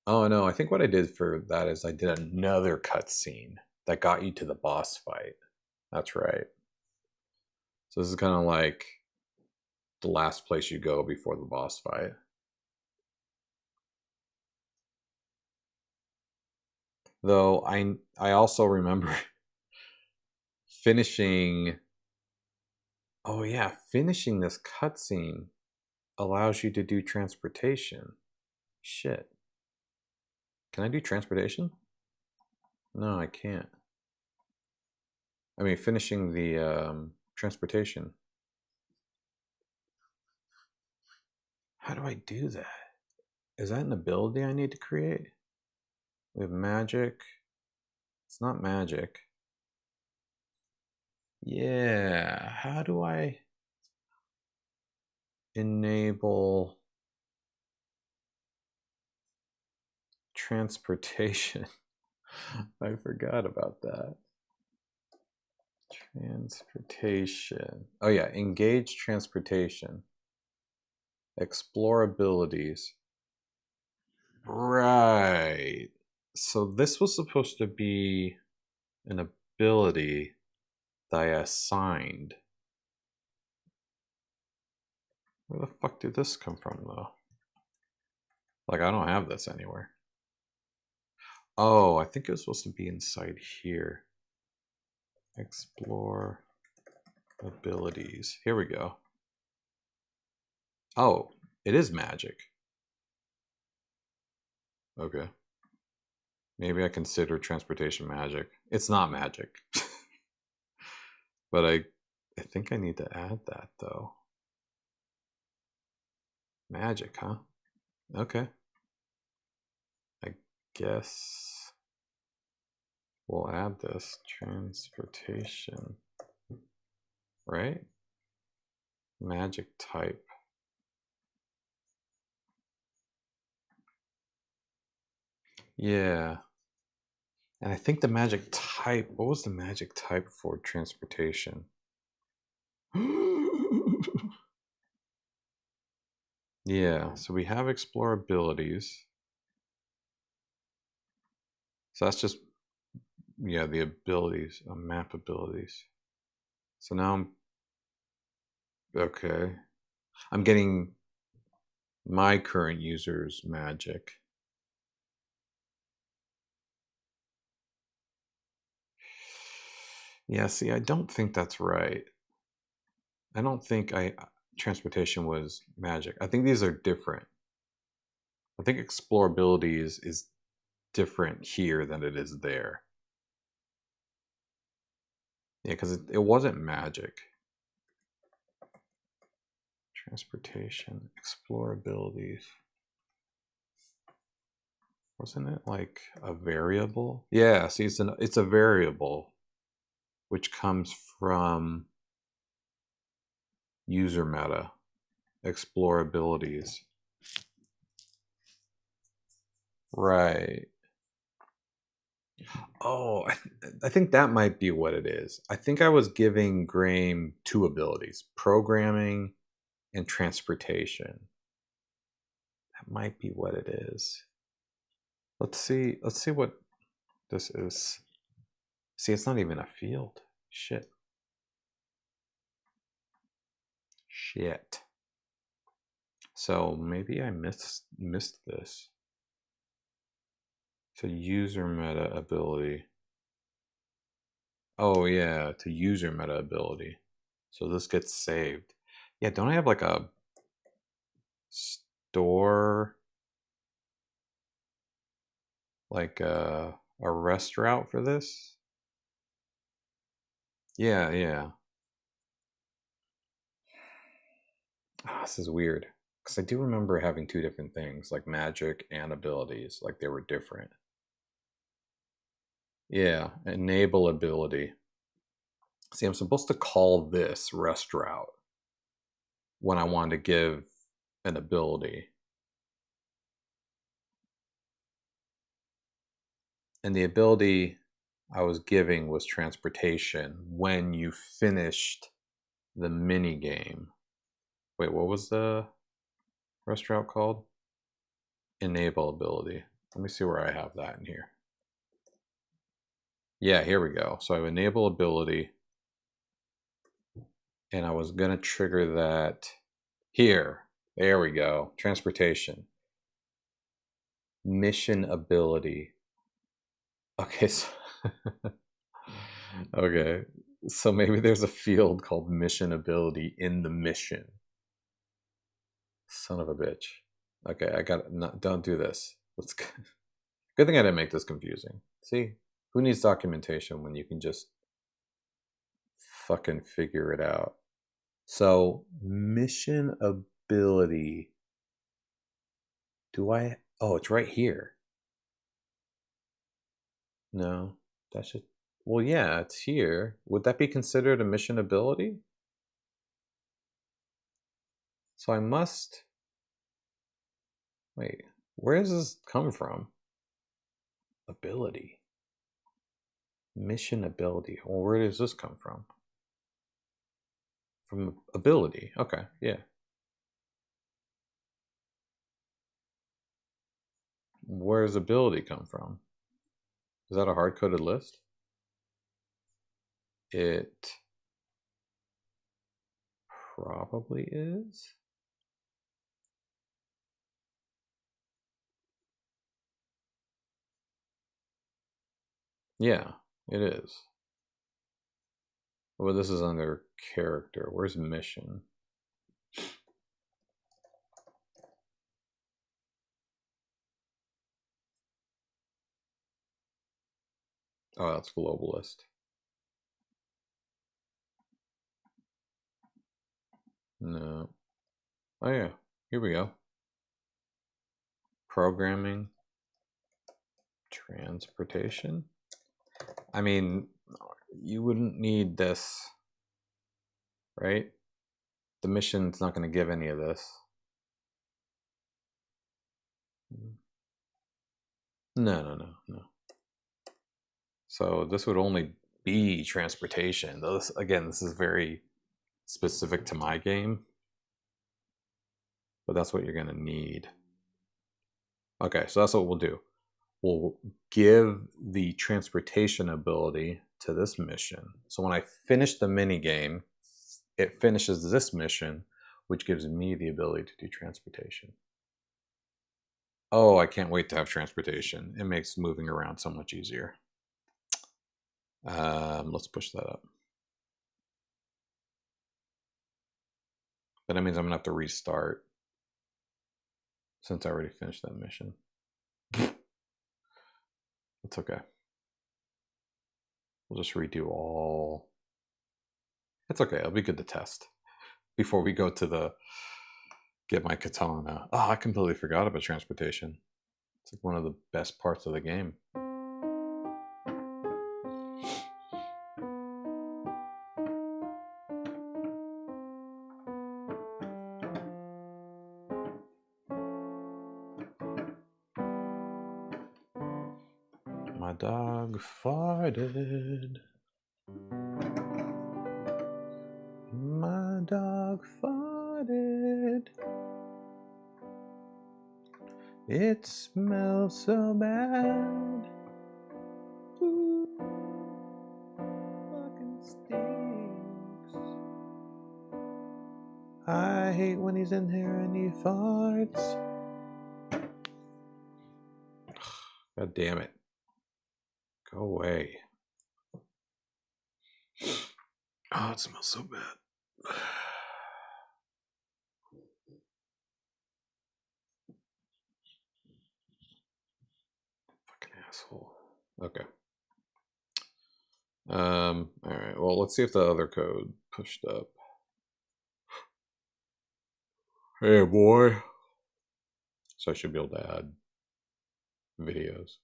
Oh, no, I think what I did for that is I did another cutscene that got you to the boss fight. That's right. So this is kind of like the last place you go before the boss fight. Though I also remember finishing... Oh yeah, finishing this cutscene allows you to do transportation. Shit. Can I do transportation? No, I can't. I mean, finishing the transportation. How do I do that? Is that an ability I need to create? We have magic. It's not magic. Yeah, how do I enable transportation? I forgot about that. Transportation. Oh yeah, engage transportation. Explore abilities. Right. So this was supposed to be an ability that I assigned. Where the fuck did this come from though? Like I don't have this anywhere. Oh, I think it was supposed to be inside here. Explore abilities. Here we go. Oh, it is magic. Okay. Maybe I consider transportation magic. It's not magic. But I think I need to add that though. Magic, huh? Okay. I guess we'll add this transportation. right? Magic type. Yeah. And I think the magic type, what was the magic type for transportation? Yeah, so we have explore abilities. So that's just, yeah, the abilities, map abilities. So now okay. I'm getting my current user's magic. Yeah, see, I don't think that's right. I don't think transportation was magic. I think these are different. I think explorability is different here than it is there. Yeah, because it wasn't magic. Transportation, explorabilities. Wasn't it like a variable? Yeah, see, it's a variable which comes from user meta, explorabilities. Right. Oh, I think that might be what it is. I think I was giving Graham two abilities, programming and transportation. That might be what it is. Let's see what this is. See, it's not even a field. Shit. Shit. So maybe I missed this. So user meta ability. Oh yeah, to user meta ability. So this gets saved. Yeah, don't I have like a store, like a rest route for this? Yeah, yeah. This is weird. Because I do remember having two different things, like magic and abilities, like they were different. Yeah, enable ability. See, I'm supposed to call this rest route when I want to give an ability. And the ability I was giving was transportation when you finished the mini game. Wait, what was the rest route called? Enable ability. Let me see where I have that in here. Yeah, here we go. So I have enable ability, and I was going to trigger that here. There we go. Transportation. Mission ability. Okay, so okay. So maybe there's a field called mission ability in the mission. Son of a bitch. Okay, I got it. Don't do this. Let's. Good thing I didn't make this confusing. See, who needs documentation when you can just fucking figure it out? So mission ability. Do I? Oh, it's right here. No, that should. Well, yeah, it's here. Would that be considered a mission ability? So I must. Wait, where does this come from? Ability. Mission ability. Well, where does this come from? From ability. Okay, yeah. Where does ability come from? Is that a hard coded list? It probably is. Yeah, it is. Well, this is under character. Where's mission? Oh, that's globalist. No. Oh, yeah. Here we go. Programming. Transportation. I mean, you wouldn't need this. right? The mission's not going to give any of this. No. So this would only be transportation. Again, this is very specific to my game, but that's what you're going to need. Okay, so that's what we'll do. We'll give the transportation ability to this mission. So when I finish the mini game, it finishes this mission, which gives me the ability to do transportation. Oh, I can't wait to have transportation. It makes moving around so much easier. Let's push that up. But that means I'm gonna have to restart since I already finished that mission. It's okay. We'll just redo all. It's okay. It'll be good to test before we go to the get my katana. Oh, I completely forgot about transportation. It's like one of the best parts of the game. My dog farted. My dog farted. It smells so bad. Ooh, fucking stinks. I hate when he's in here and he farts. God damn it. Go away. Oh, it smells so bad. Fucking asshole. Okay. All right. Well, let's see if the other code pushed up. Hey, boy. So I should be able to add videos.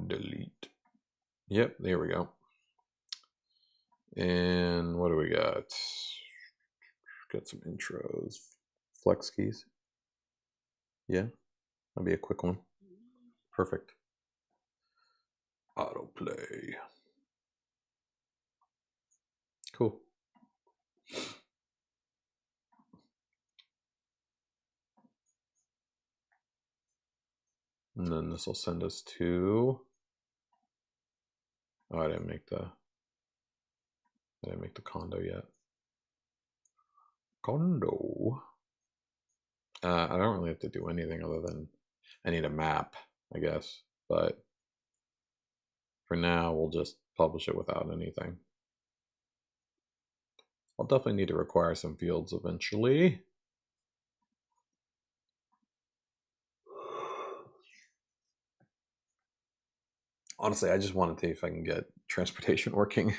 Delete. Yep, there we go. And what do we got? Got some intros. Flex keys. Yeah, that'll be a quick one. Perfect. Autoplay. Cool. And then this will send us to. Oh, I didn't make the condo yet. Condo. I don't really have to do anything other than I need a map, I guess. But for now, we'll just publish it without anything. I'll definitely need to require some fields eventually. Honestly, I just want to see if I can get transportation working.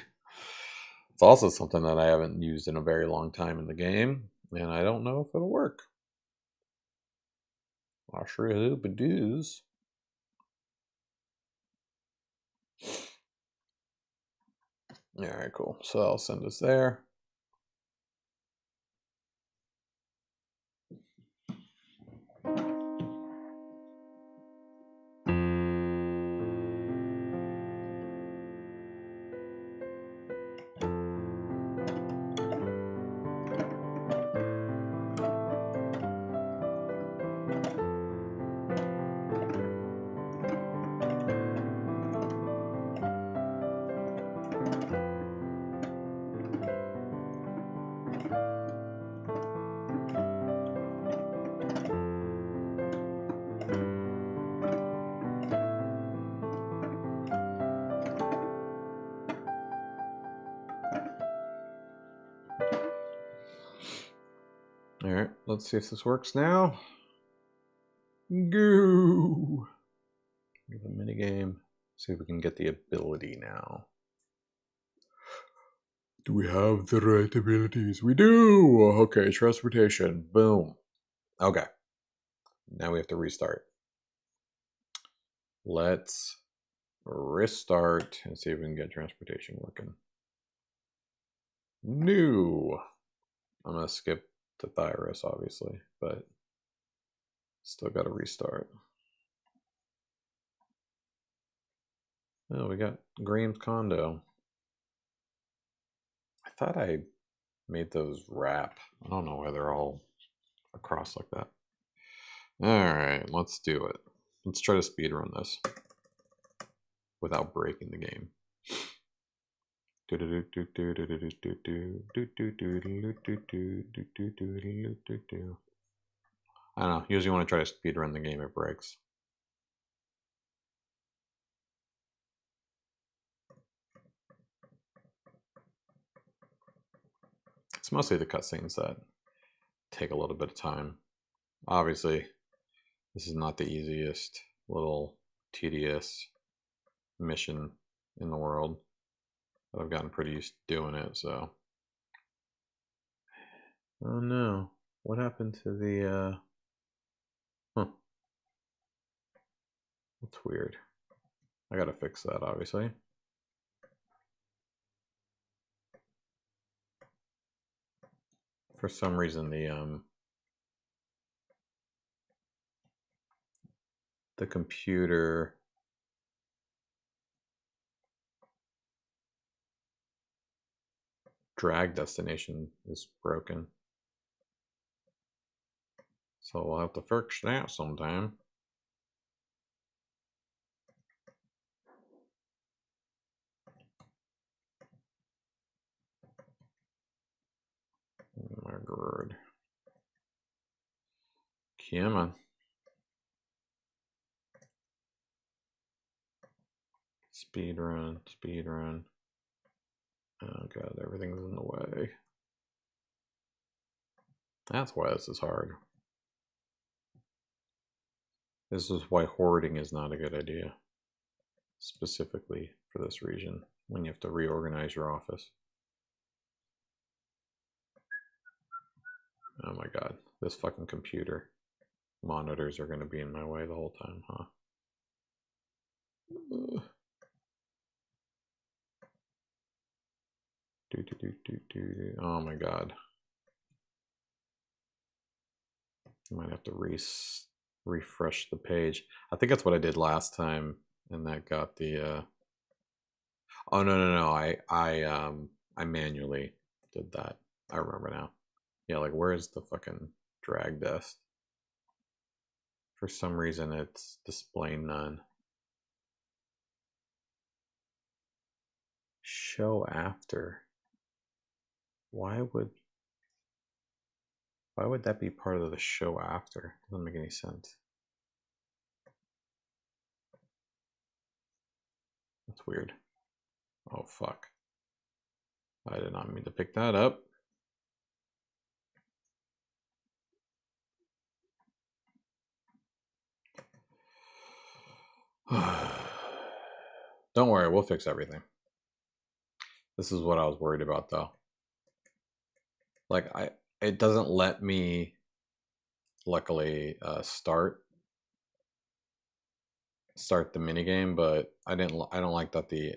It's also something that I haven't used in a very long time in the game, and I don't know if it'll work. I sure hope it does. All right, cool. So I'll send us there. All right, let's see if this works now. Go. The mini game. See if we can get the ability now. Do we have the right abilities? We do. Okay, transportation. Boom. Okay. Now we have to restart. Let's restart and see if we can get transportation working. New. I'm gonna skip to Thyrus, obviously, but still got to restart. Oh, we got Graham's condo. I thought I made those wrap. I don't know why they're all across like that. All right, let's do it. Let's try to speed run this without breaking the game. I don't know. Usually when I try to speed run the game, it breaks. It's mostly the cutscenes that take a little bit of time. Obviously, this is not the easiest, little tedious mission in the world. But I've gotten pretty used to doing it, so. Oh no. What happened to the, huh. That's weird. I gotta fix that, obviously. For some reason, the computer drag destination is broken. So we'll have to fix that sometime. Oh my god. Come on. Speed run, speed run. Oh god, everything's in the way. That's why this is hard. This is why hoarding is not a good idea. Specifically for this region, when you have to reorganize your office. Oh my god, this fucking computer. Monitors are gonna be in my way the whole time, huh? Oh my god. I might have to refresh the page. I think that's what I did last time, and that got the oh no, I manually did that. I remember now. Yeah, like where's the fucking drag dest? For some reason it's displaying none. Show after. Why would that be part of the show after? Doesn't make any sense. That's weird. Oh fuck. I did not mean to pick that up. Don't worry, we'll fix everything. This is what I was worried about though. Like it doesn't let me luckily start the minigame, but I don't like that the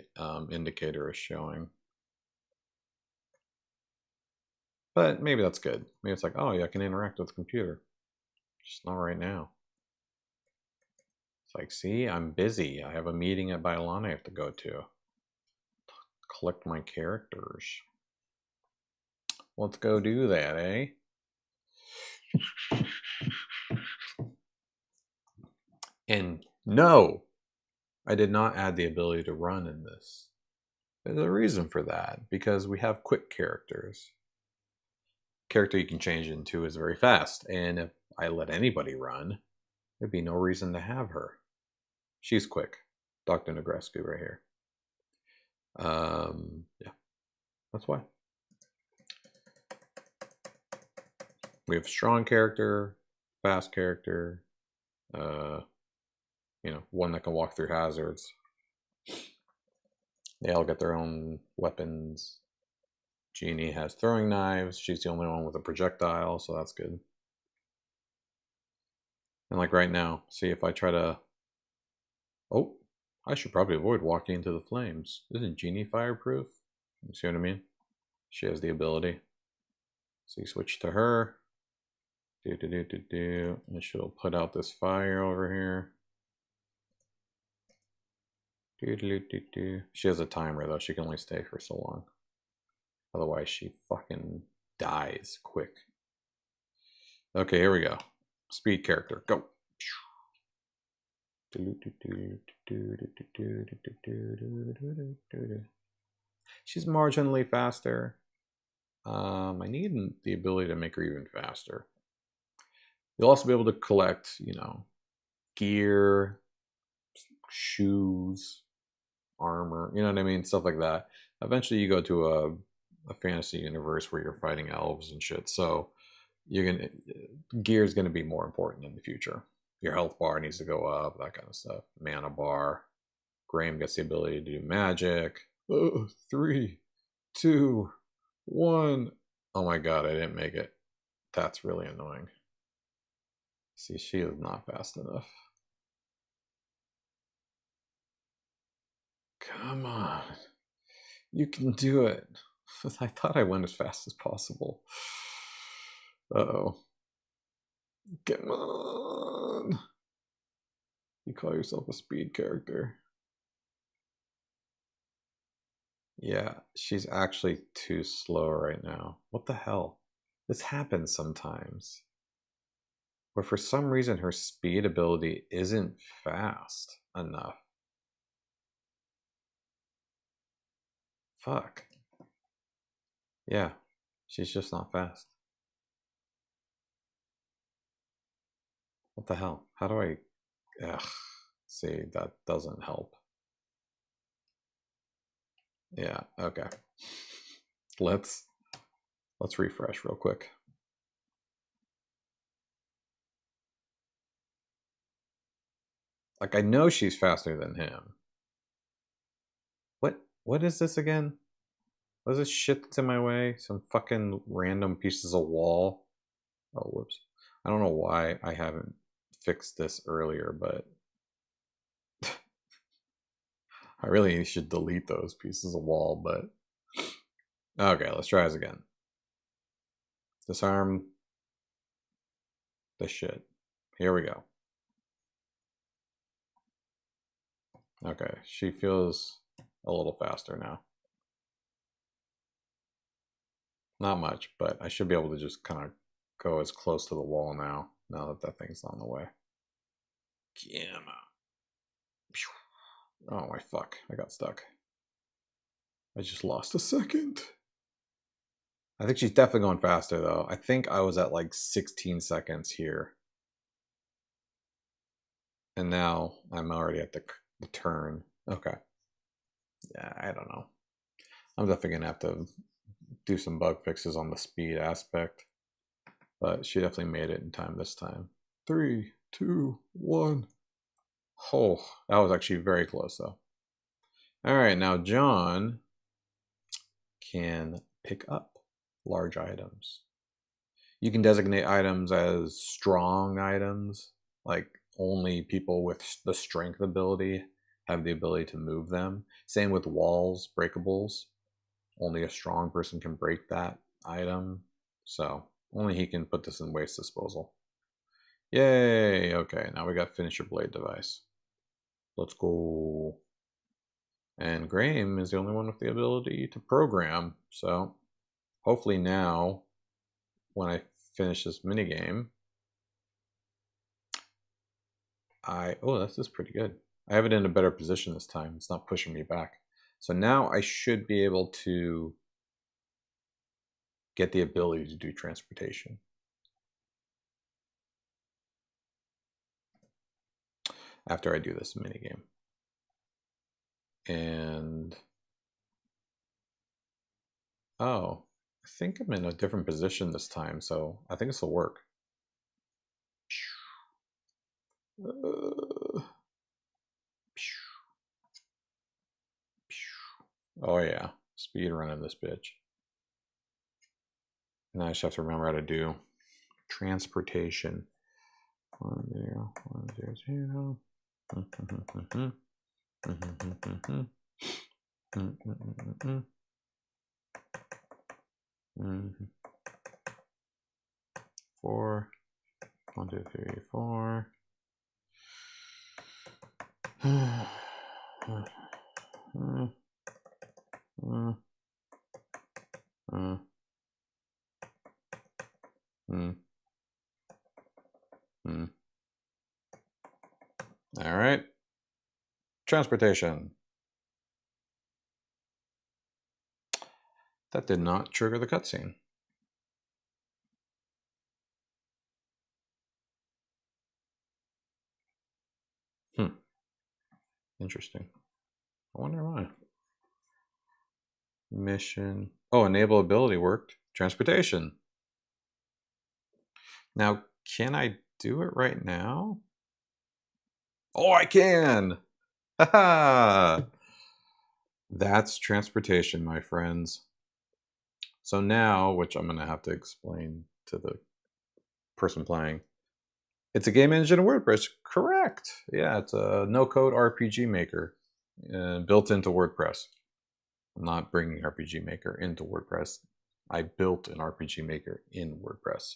indicator is showing. But maybe that's good. Maybe it's like, oh yeah, I can interact with the computer. Just not right now. It's like, see, I'm busy. I have a meeting at Bailon I have to go to. Collect my characters. Let's go do that, eh? And no, I did not add the ability to run in this. There's a reason for that, because we have quick characters. Character you can change into is very fast, and if I let anybody run, there'd be no reason to have her. She's quick. Dr. Negrescu right here. Yeah, that's why. We have strong character, fast character, one that can walk through hazards. They all get their own weapons. Jeannie has throwing knives. She's the only one with a projectile, so that's good. And like right now, see if I try to... Oh, I should probably avoid walking into the flames. Isn't Genie fireproof? You see what I mean? She has the ability. So you switch to her. And she'll put out this fire over here. She has a timer though. She can only stay for so long. Otherwise, she fucking dies quick. Okay, here we go. Speed character, go. She's marginally faster. I need the ability to make her even faster. You'll also be able to collect, gear, shoes, armor, you know what I mean? Stuff like that. Eventually you go to a fantasy universe where you're fighting elves and shit. So gear is gonna be more important in the future. Your health bar needs to go up, that kind of stuff. Mana bar. Graham gets the ability to do magic. 3, 2, 1. Oh my god, I didn't make it. That's really annoying. See, she is not fast enough. Come on. You can do it. I thought I went as fast as possible. Uh-oh. Come on. You call yourself a speed character. Yeah, she's actually too slow right now. What the hell? This happens sometimes. Where for some reason her speed ability isn't fast enough. Fuck. Yeah, she's just not fast. What the hell? How do I... Ugh. See, that doesn't help. Yeah, okay. Let's refresh real quick. Like, I know she's faster than him. What is this again? What is this shit that's in my way? Some fucking random pieces of wall. Oh, whoops. I don't know why I haven't fixed this earlier, but I really should delete those pieces of wall, but okay, let's try this again. Disarm the shit. Here we go. Okay, she feels a little faster now. Not much, but I should be able to just kind of go as close to the wall now that that thing's on the way. Oh my fuck, I got stuck. I just lost a second. I think she's definitely going faster though. I think I was at like 16 seconds here. And now I'm already at the turn. Okay. Yeah, I don't know. I'm definitely gonna have to do some bug fixes on the speed aspect. But she definitely made it in time this time. 3, 2, 1. Oh, that was actually very close though. All right, now John can pick up large items. You can designate items as strong items, like only people with the strength ability have the ability to move them. Same with walls, breakables. Only a strong person can break that item. So only he can put this in waste disposal. Yay! Okay, now we got finisher blade device. Let's go. And Graham is the only one with the ability to program. So hopefully now, when I finish this minigame, oh, this is pretty good. I have it in a better position this time. It's not pushing me back. So now I should be able to get the ability to do transportation. After I do this minigame. And oh, I think I'm in a different position this time, so I think this will work. Oh yeah, speed running this bitch. Now I just have to remember how to do transportation. 1, 0, 1, 0, 0. Four. 1, 2, 3, 4. All right. Transportation. That did not trigger the cutscene. Interesting. I wonder why. Mission. Oh, enable ability worked. Transportation. Now, can I do it right now? Oh, I can! Haha! That's transportation, my friends. So now, which I'm going to have to explain to the person playing, it's a game engine in WordPress. Correct. Yeah, it's a no-code RPG maker built into WordPress. I'm not bringing RPG Maker into WordPress. I built an RPG Maker in WordPress.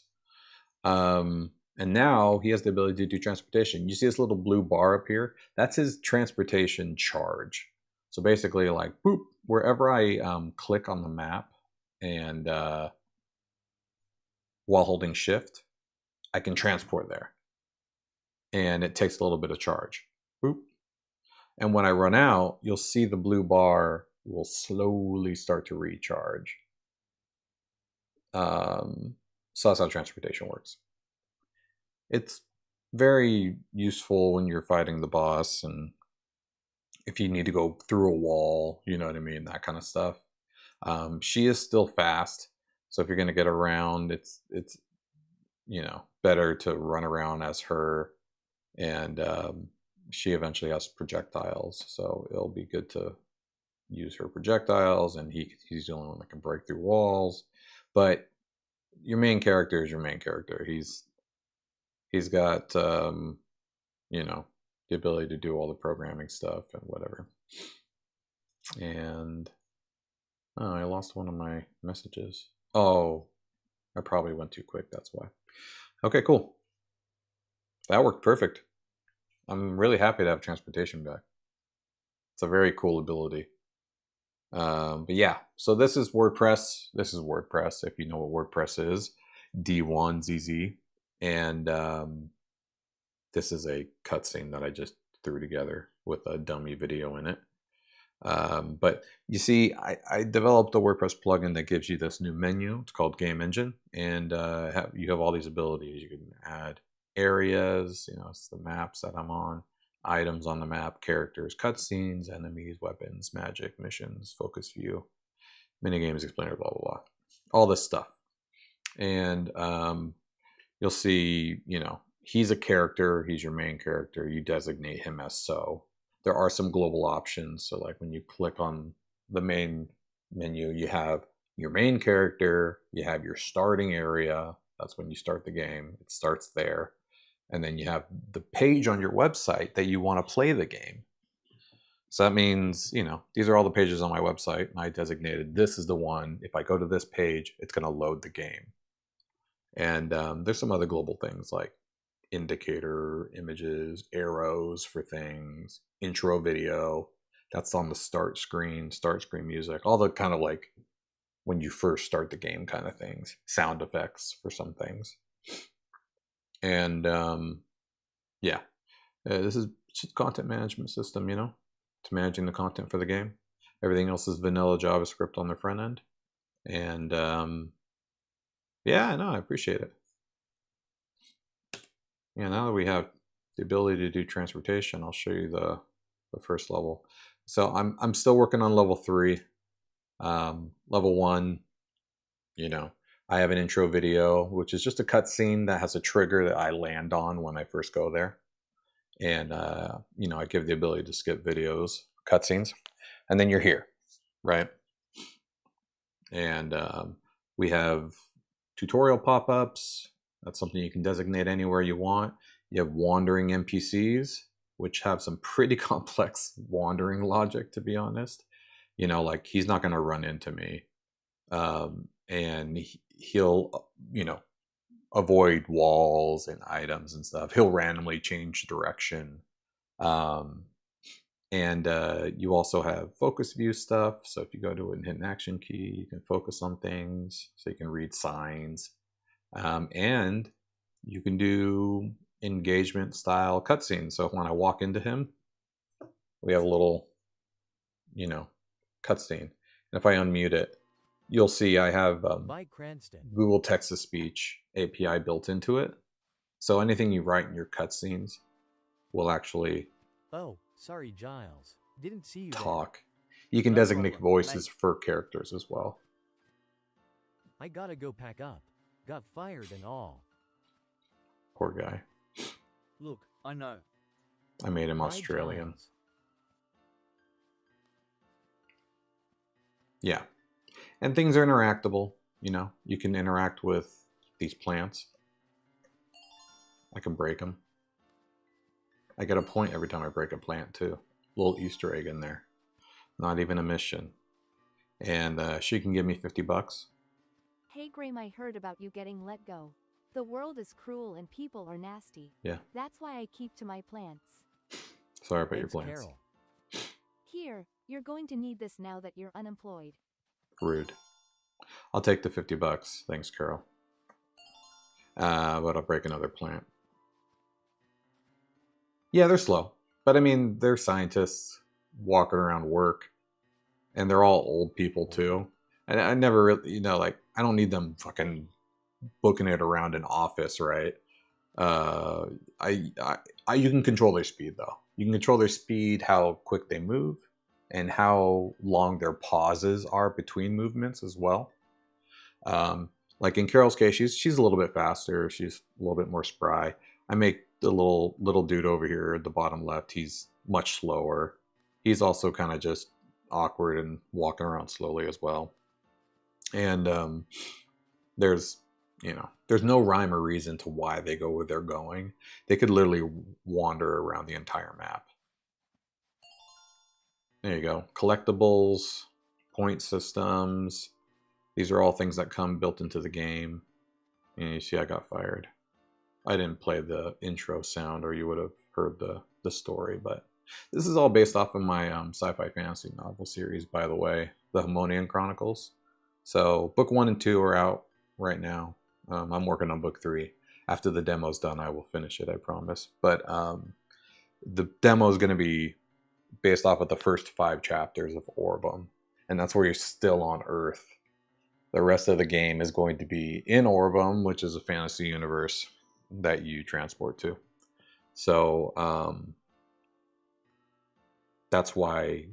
And now he has the ability to do transportation. You see this little blue bar up here? That's his transportation charge. So basically, like, boop, wherever I click on the map and while holding shift, I can transport there. And it takes a little bit of charge. Boop. And when I run out, you'll see the blue bar will slowly start to recharge. So that's how transportation works. It's very useful when you're fighting the boss and if you need to go through a wall, you know what I mean, that kind of stuff. She is still fast, so if you're going to get around, it's better to run around as her, and she eventually has projectiles, so it'll be good to use her projectiles, and he's the only one that can break through walls. But your main character is your main character. He's got the ability to do all the programming stuff and whatever. And I lost one of my messages. Oh, I probably went too quick, that's why. Okay, cool. That worked perfect. I'm really happy to have transportation back. It's a very cool ability. But yeah, so this is WordPress. This is WordPress, if you know what WordPress is. D1ZZ. And this is a cutscene that I just threw together with a dummy video in it. But you see, I developed a WordPress plugin that gives you this new menu. It's called Game Engine, and you have all these abilities. You can add areas, it's the maps that I'm on, items on the map, characters, cutscenes, enemies, weapons, magic, missions, focus view, minigames, explainer, blah, blah, blah. All this stuff. And you'll see, he's a character. He's your main character. You designate him as so. There are some global options. So like when you click on the main menu, you have your main character, you have your starting area. That's when you start the game. It starts there. And then you have the page on your website that you want to play the game. So that means, these are all the pages on my website, and I designated this is the one. If I go to this page, it's going to load the game. And there's some other global things like indicator images, arrows for things, intro video. That's on the start screen music, all the kind of like when you first start the game kind of things, sound effects for some things. And this is just content management system, to managing the content for the game. Everything else is vanilla JavaScript on the front end. And I appreciate it. Yeah, now that we have the ability to do transportation, I'll show you the first level. So I'm still working on level 3. Level 1, I have an intro video, which is just a cutscene that has a trigger that I land on when I first go there. And, I give the ability to skip videos, cutscenes, and then you're here, right? And we have tutorial pop-ups. That's something you can designate anywhere you want. You have wandering NPCs. which have some pretty complex wandering logic, to be honest. You know, like he's not going to run into me. And he'll, you know, avoid walls and items and stuff. He'll randomly change direction. Um, and you also have focus view stuff. So if you go to it and hit an action key, you can focus on things. So you can read signs. And you can do engagement style cutscenes. So when I walk into him, we have a little, you know, cutscene. And if I unmute it, you'll see I have Google Text to Speech API built into it. So anything you write in your cutscenes will actually sorry, Giles. Didn't see you talk. You can No designate problem. voices for characters as well. I gotta go pack up. Got fired and all. Poor guy. Look, I know. I made him Bye, Australian. Giles. Yeah. And things are interactable. You know, you can interact with these plants. I can break them. I get a point every time I break a plant too. Little Easter egg in there. Not even a mission. And she can give me $50. Hey Graham, I heard about you getting let go. The world is cruel and people are nasty. Yeah. That's why I keep to my plants. Sorry about your Thanks, plants. Carol. Here, you're going to need this now that you're unemployed. Rude. I'll take the $50. Thanks, Carol. But I'll break another plant. Yeah, they're slow. But I mean, they're scientists walking around work. And they're all old people too. And I never really, you know, like, I don't need them fucking booking it around an office, right? You can control their speed though. You can control their speed, how quick they move, and how long their pauses are between movements as well. Like in Carol's case, she's a little bit faster. She's a little bit more spry. I make the little dude over here at the bottom left. He's much slower. He's also kind of just awkward and walking around slowly as well. And there's no rhyme or reason to why they go where they're going. They could literally wander around the entire map. There you go. Collectibles, point systems. These are all things that come built into the game. And you see I got fired. I didn't play the intro sound or you would have heard the story, but this is all based off of my sci-fi fantasy novel series, by the way, the Harmonian Chronicles. So book 1 and 2 are out right now. I'm working on book 3. After the demo's done, I will finish it, I promise. But the demo is going to be based off of the first 5 chapters of Orbem. And that's where you're still on Earth. The rest of the game is going to be in Orbem, which is a fantasy universe that you transport to. So that's why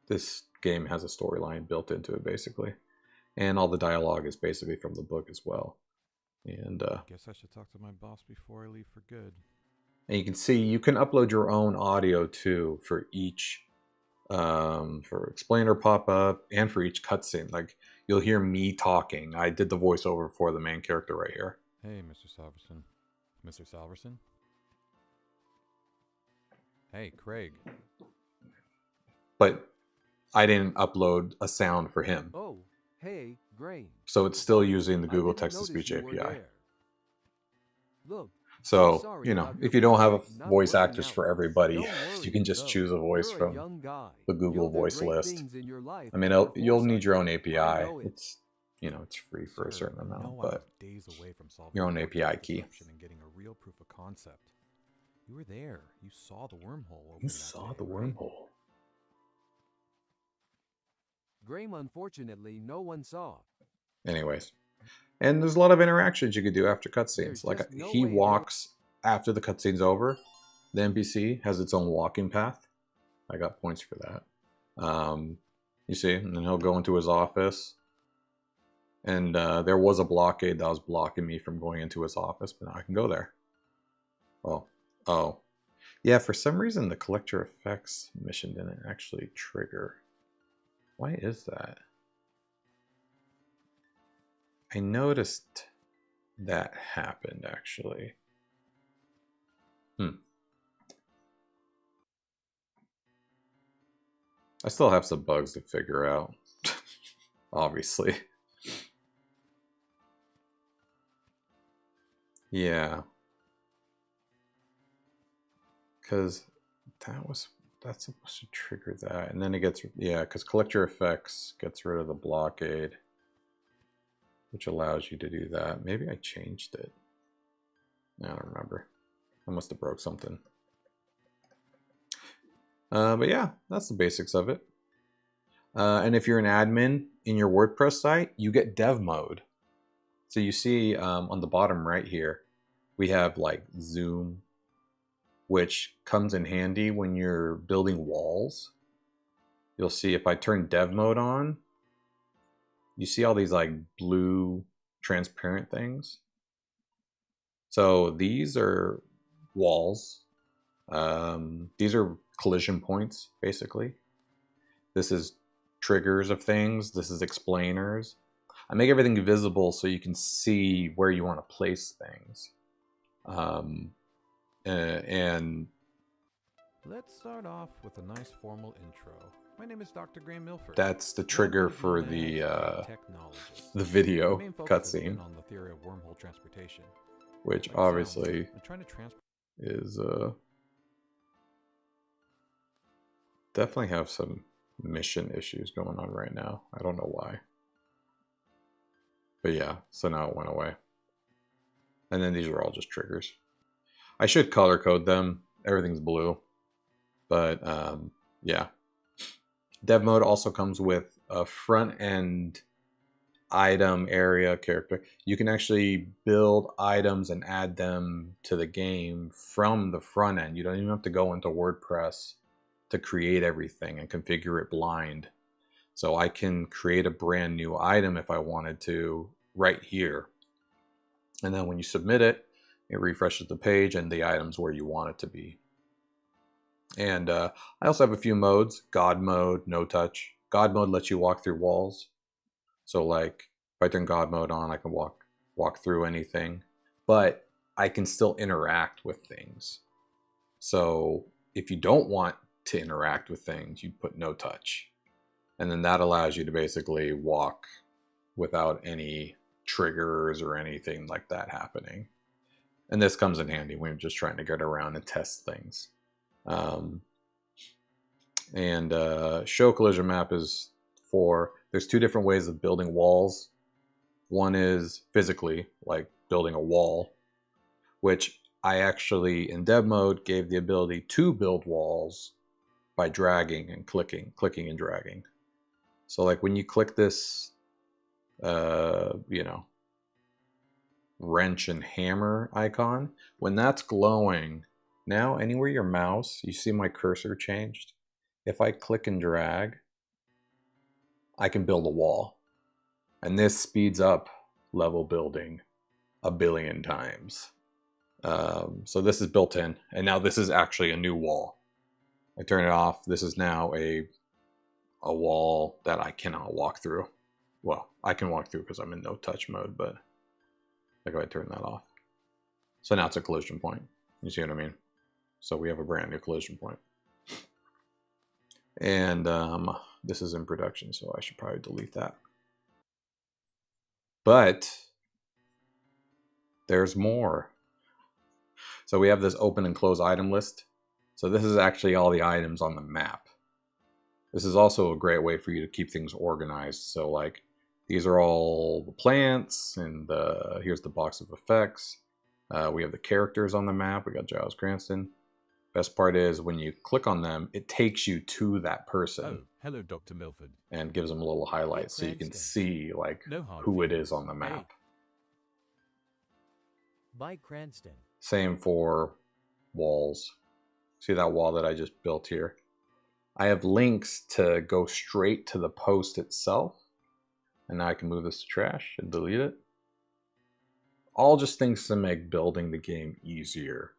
this game has a storyline built into it, basically. And all the dialogue is basically from the book as well. And guess I should talk to my boss before I leave for good. And you can see you can upload your own audio too for each for explainer pop-up and for each cutscene. Like you'll hear me talking. I did the voiceover for the main character right here. Hey, Mr. Salverson. Mr. Salverson? Hey, Craig. But I didn't upload a sound for him. Oh, hey, Graham. So it's still using the I Google didn't Text-to-Speech notice you were API. there. Look, So, sorry you know, about your if you don't have project not voice working actors out. for everybody, Don't worry, you can just though. choose a voice You're a from young guy. the Google You'll do voice great list. things in your life I mean, with your you'll need foresight. your own I API. know it. It's, you know, it's free for a Sir, certain you amount, know I but was days away from solving your own the API vortex key. disruption and getting a real proof of concept. You were there. You saw the wormhole open You that saw day, the right? wormhole. Graham, unfortunately, no one saw. Anyways, and there's a lot of interactions you could do after cutscenes. There's Like just no he way they- walks after the cutscene's over. The NPC has its own walking path. I got points for that. You see, and then he'll go into his office. And there was a blockade that was blocking me from going into his office, but now I can go there. Oh. Yeah, for some reason the collector effects mission didn't actually trigger. Why is that? I noticed that happened, actually. I still have some bugs to figure out, obviously. Yeah. Because that's supposed to trigger that. And then it gets, yeah, because collect your effects gets rid of the blockade, which allows you to do that. Maybe I changed it. I don't remember. I must have broke something. But yeah, that's the basics of it. And if you're an admin in your WordPress site, you get dev mode. So you see on the bottom right here, we have like zoom, which comes in handy when you're building walls. You'll see if I turn dev mode on, you see all these like blue transparent things. So these are walls. These are collision points, basically. This is triggers of things. This is explainers. I make everything visible so you can see where you want to place things. And let's start off with a nice formal intro. My name is Dr. Graham Milford. That's the trigger for the video cutscene, on the theory of wormhole transportation, which like obviously I'm trying to transport is definitely have some mission issues going on right now. I don't know why. But yeah, so now it went away. And then these are all just triggers. I should color code them. Everything's blue. But yeah. Dev mode also comes with a front end item area character. You can actually build items and add them to the game from the front end. You don't even have to go into WordPress to create everything and configure it blind. So I can create a brand new item if I wanted to right here. And then when you submit it, it refreshes the page and the item's where you want it to be. And I also have a few modes. God mode, no touch. God mode lets you walk through walls. So like if I turn God mode on, I can walk through anything, but I can still interact with things. So if you don't want to interact with things, you put no touch. And then that allows you to basically walk without any triggers or anything like that happening. And this comes in handy when you're just trying to get around and test things. Show collision map is for, there's two different ways of building walls. One is physically, like building a wall, which I actually, in dev mode, gave the ability to build walls by dragging and clicking and dragging. So like when you click this, wrench and hammer icon, when that's glowing, now anywhere your mouse, you see my cursor changed. If I click and drag, I can build a wall. And this speeds up level building 1 billion times. So this is built in, and now this is actually a new wall. I turn it off. This is now a wall that I cannot walk through. Well, I can walk through because I'm in no touch mode, but like if I turn that off. So now it's a collision point. You see what I mean? So we have a brand new collision point. And this is in production, so I should probably delete that. But there's more. So we have this open and close item list. So this is actually all the items on the map. This is also a great way for you to keep things organized. So like these are all the plants, and here's the box of effects. We have the characters on the map. We got Giles Cranston. Best part is when you click on them, it takes you to that person. Oh, hello, Dr. Milford. And gives them a little highlight so you can see like who it is on the map. By Cranston. Same for walls. See that wall that I just built here? I have links to go straight to the post itself. And now I can move this to trash and delete it. All just things to make building the game easier.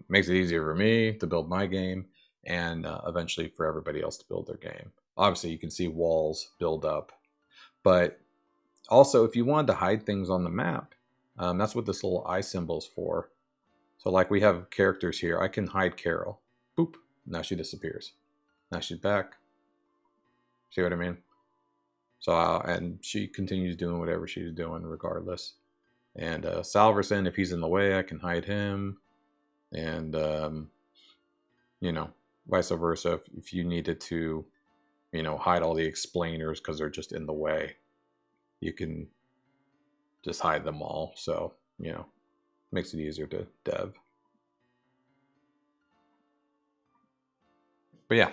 Makes it easier for me to build my game, and eventually for everybody else to build their game. Obviously, you can see walls build up. But also, if you wanted to hide things on the map, that's what this little eye symbol is for. So like we have characters here. I can hide Carol. Boop. Now she disappears. Now she's back. See what I mean? So, and she continues doing whatever she's doing regardless. And Salverson, if he's in the way, I can hide him. And, you know, vice versa. If you needed to, you know, hide all the explainers because they're just in the way, you can just hide them all. So, you know, makes it easier to dev. But yeah,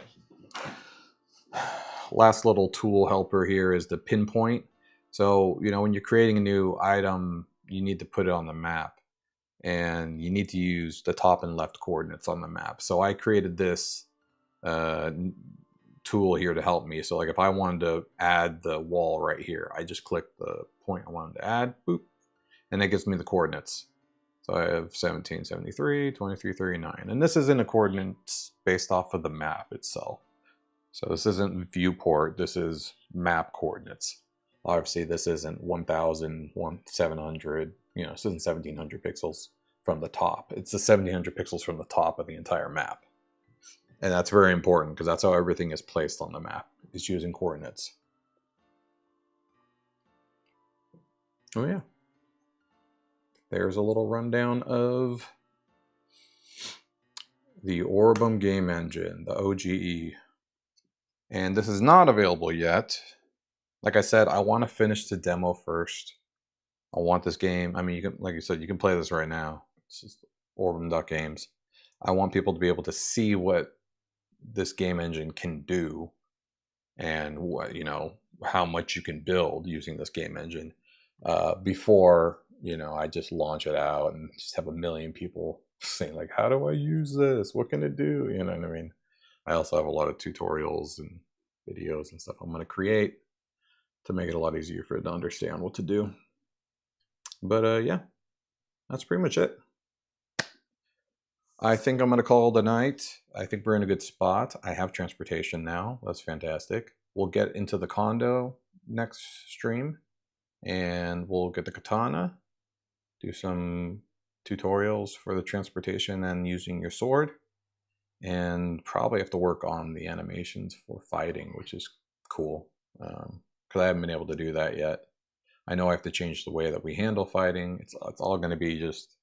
last little tool helper here is the pinpoint. So, you know, when you're creating a new item, you need to put it on the map, and you need to use the top and left coordinates on the map. So I created this tool here to help me. So like if I wanted to add the wall right here, I just click the point I wanted to add, boop, and it gives me the coordinates. So I have 1773, 2339, and this is in a coordinates based off of the map itself. So this isn't viewport, this is map coordinates. Obviously this isn't 1000, 700, you know, this isn't 1700 pixels from the top. It's the 1700 pixels from the top of the entire map. And that's very important because that's how everything is placed on the map, is using coordinates. Oh yeah. There's a little rundown of the Orbem game engine, the OGE. And this is not available yet. Like I said, I want to finish the demo first. I want this game. I mean, you can, like you said, you can play this right now. It's just Orbem.games. I want people to be able to see what this game engine can do, and what, you know, how much you can build using this game engine before, you know, I just launch it out and just have a million people saying like, how do I use this? What can it do? You know what I mean? I also have a lot of tutorials and videos and stuff I'm going to create to make it a lot easier for it to understand what to do. But yeah, that's pretty much it. I think I'm going to call it a night. I think we're in a good spot. I have transportation now. That's fantastic. We'll get into the condo next stream, and we'll get the katana, do some tutorials for the transportation and using your sword, and probably have to work on the animations for fighting, which is cool because I haven't been able to do that yet. I know I have to change the way that we handle fighting. It's all going to be just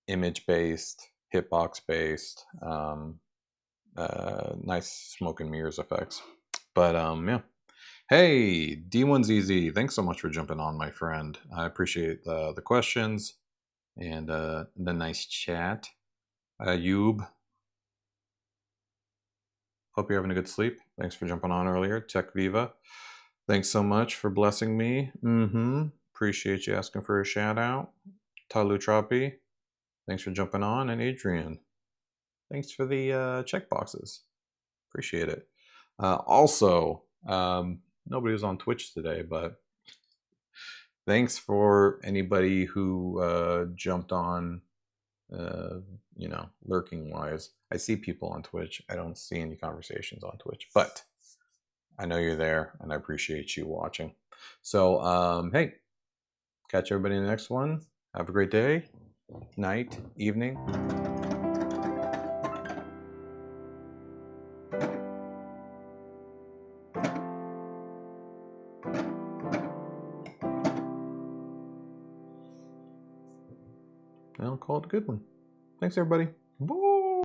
image based, hitbox based, nice smoke and mirrors effects. But yeah. Hey, D1ZZ, thanks so much for jumping on, my friend. I appreciate the questions and the nice chat. Ayub, hope you're having a good sleep. Thanks for jumping on earlier. Tech Viva, thanks so much for blessing me. Appreciate you asking for a shout out. Talu Trapi, thanks for jumping on. And Adrian, thanks for the checkboxes. Appreciate it. Also, nobody was on Twitch today, but thanks for anybody who jumped on, you know, lurking wise. I see people on Twitch. I don't see any conversations on Twitch, but I know you're there and I appreciate you watching. So, hey, catch everybody in the next one. Have a great day, night, evening. I'll call it a good one. Thanks, everybody.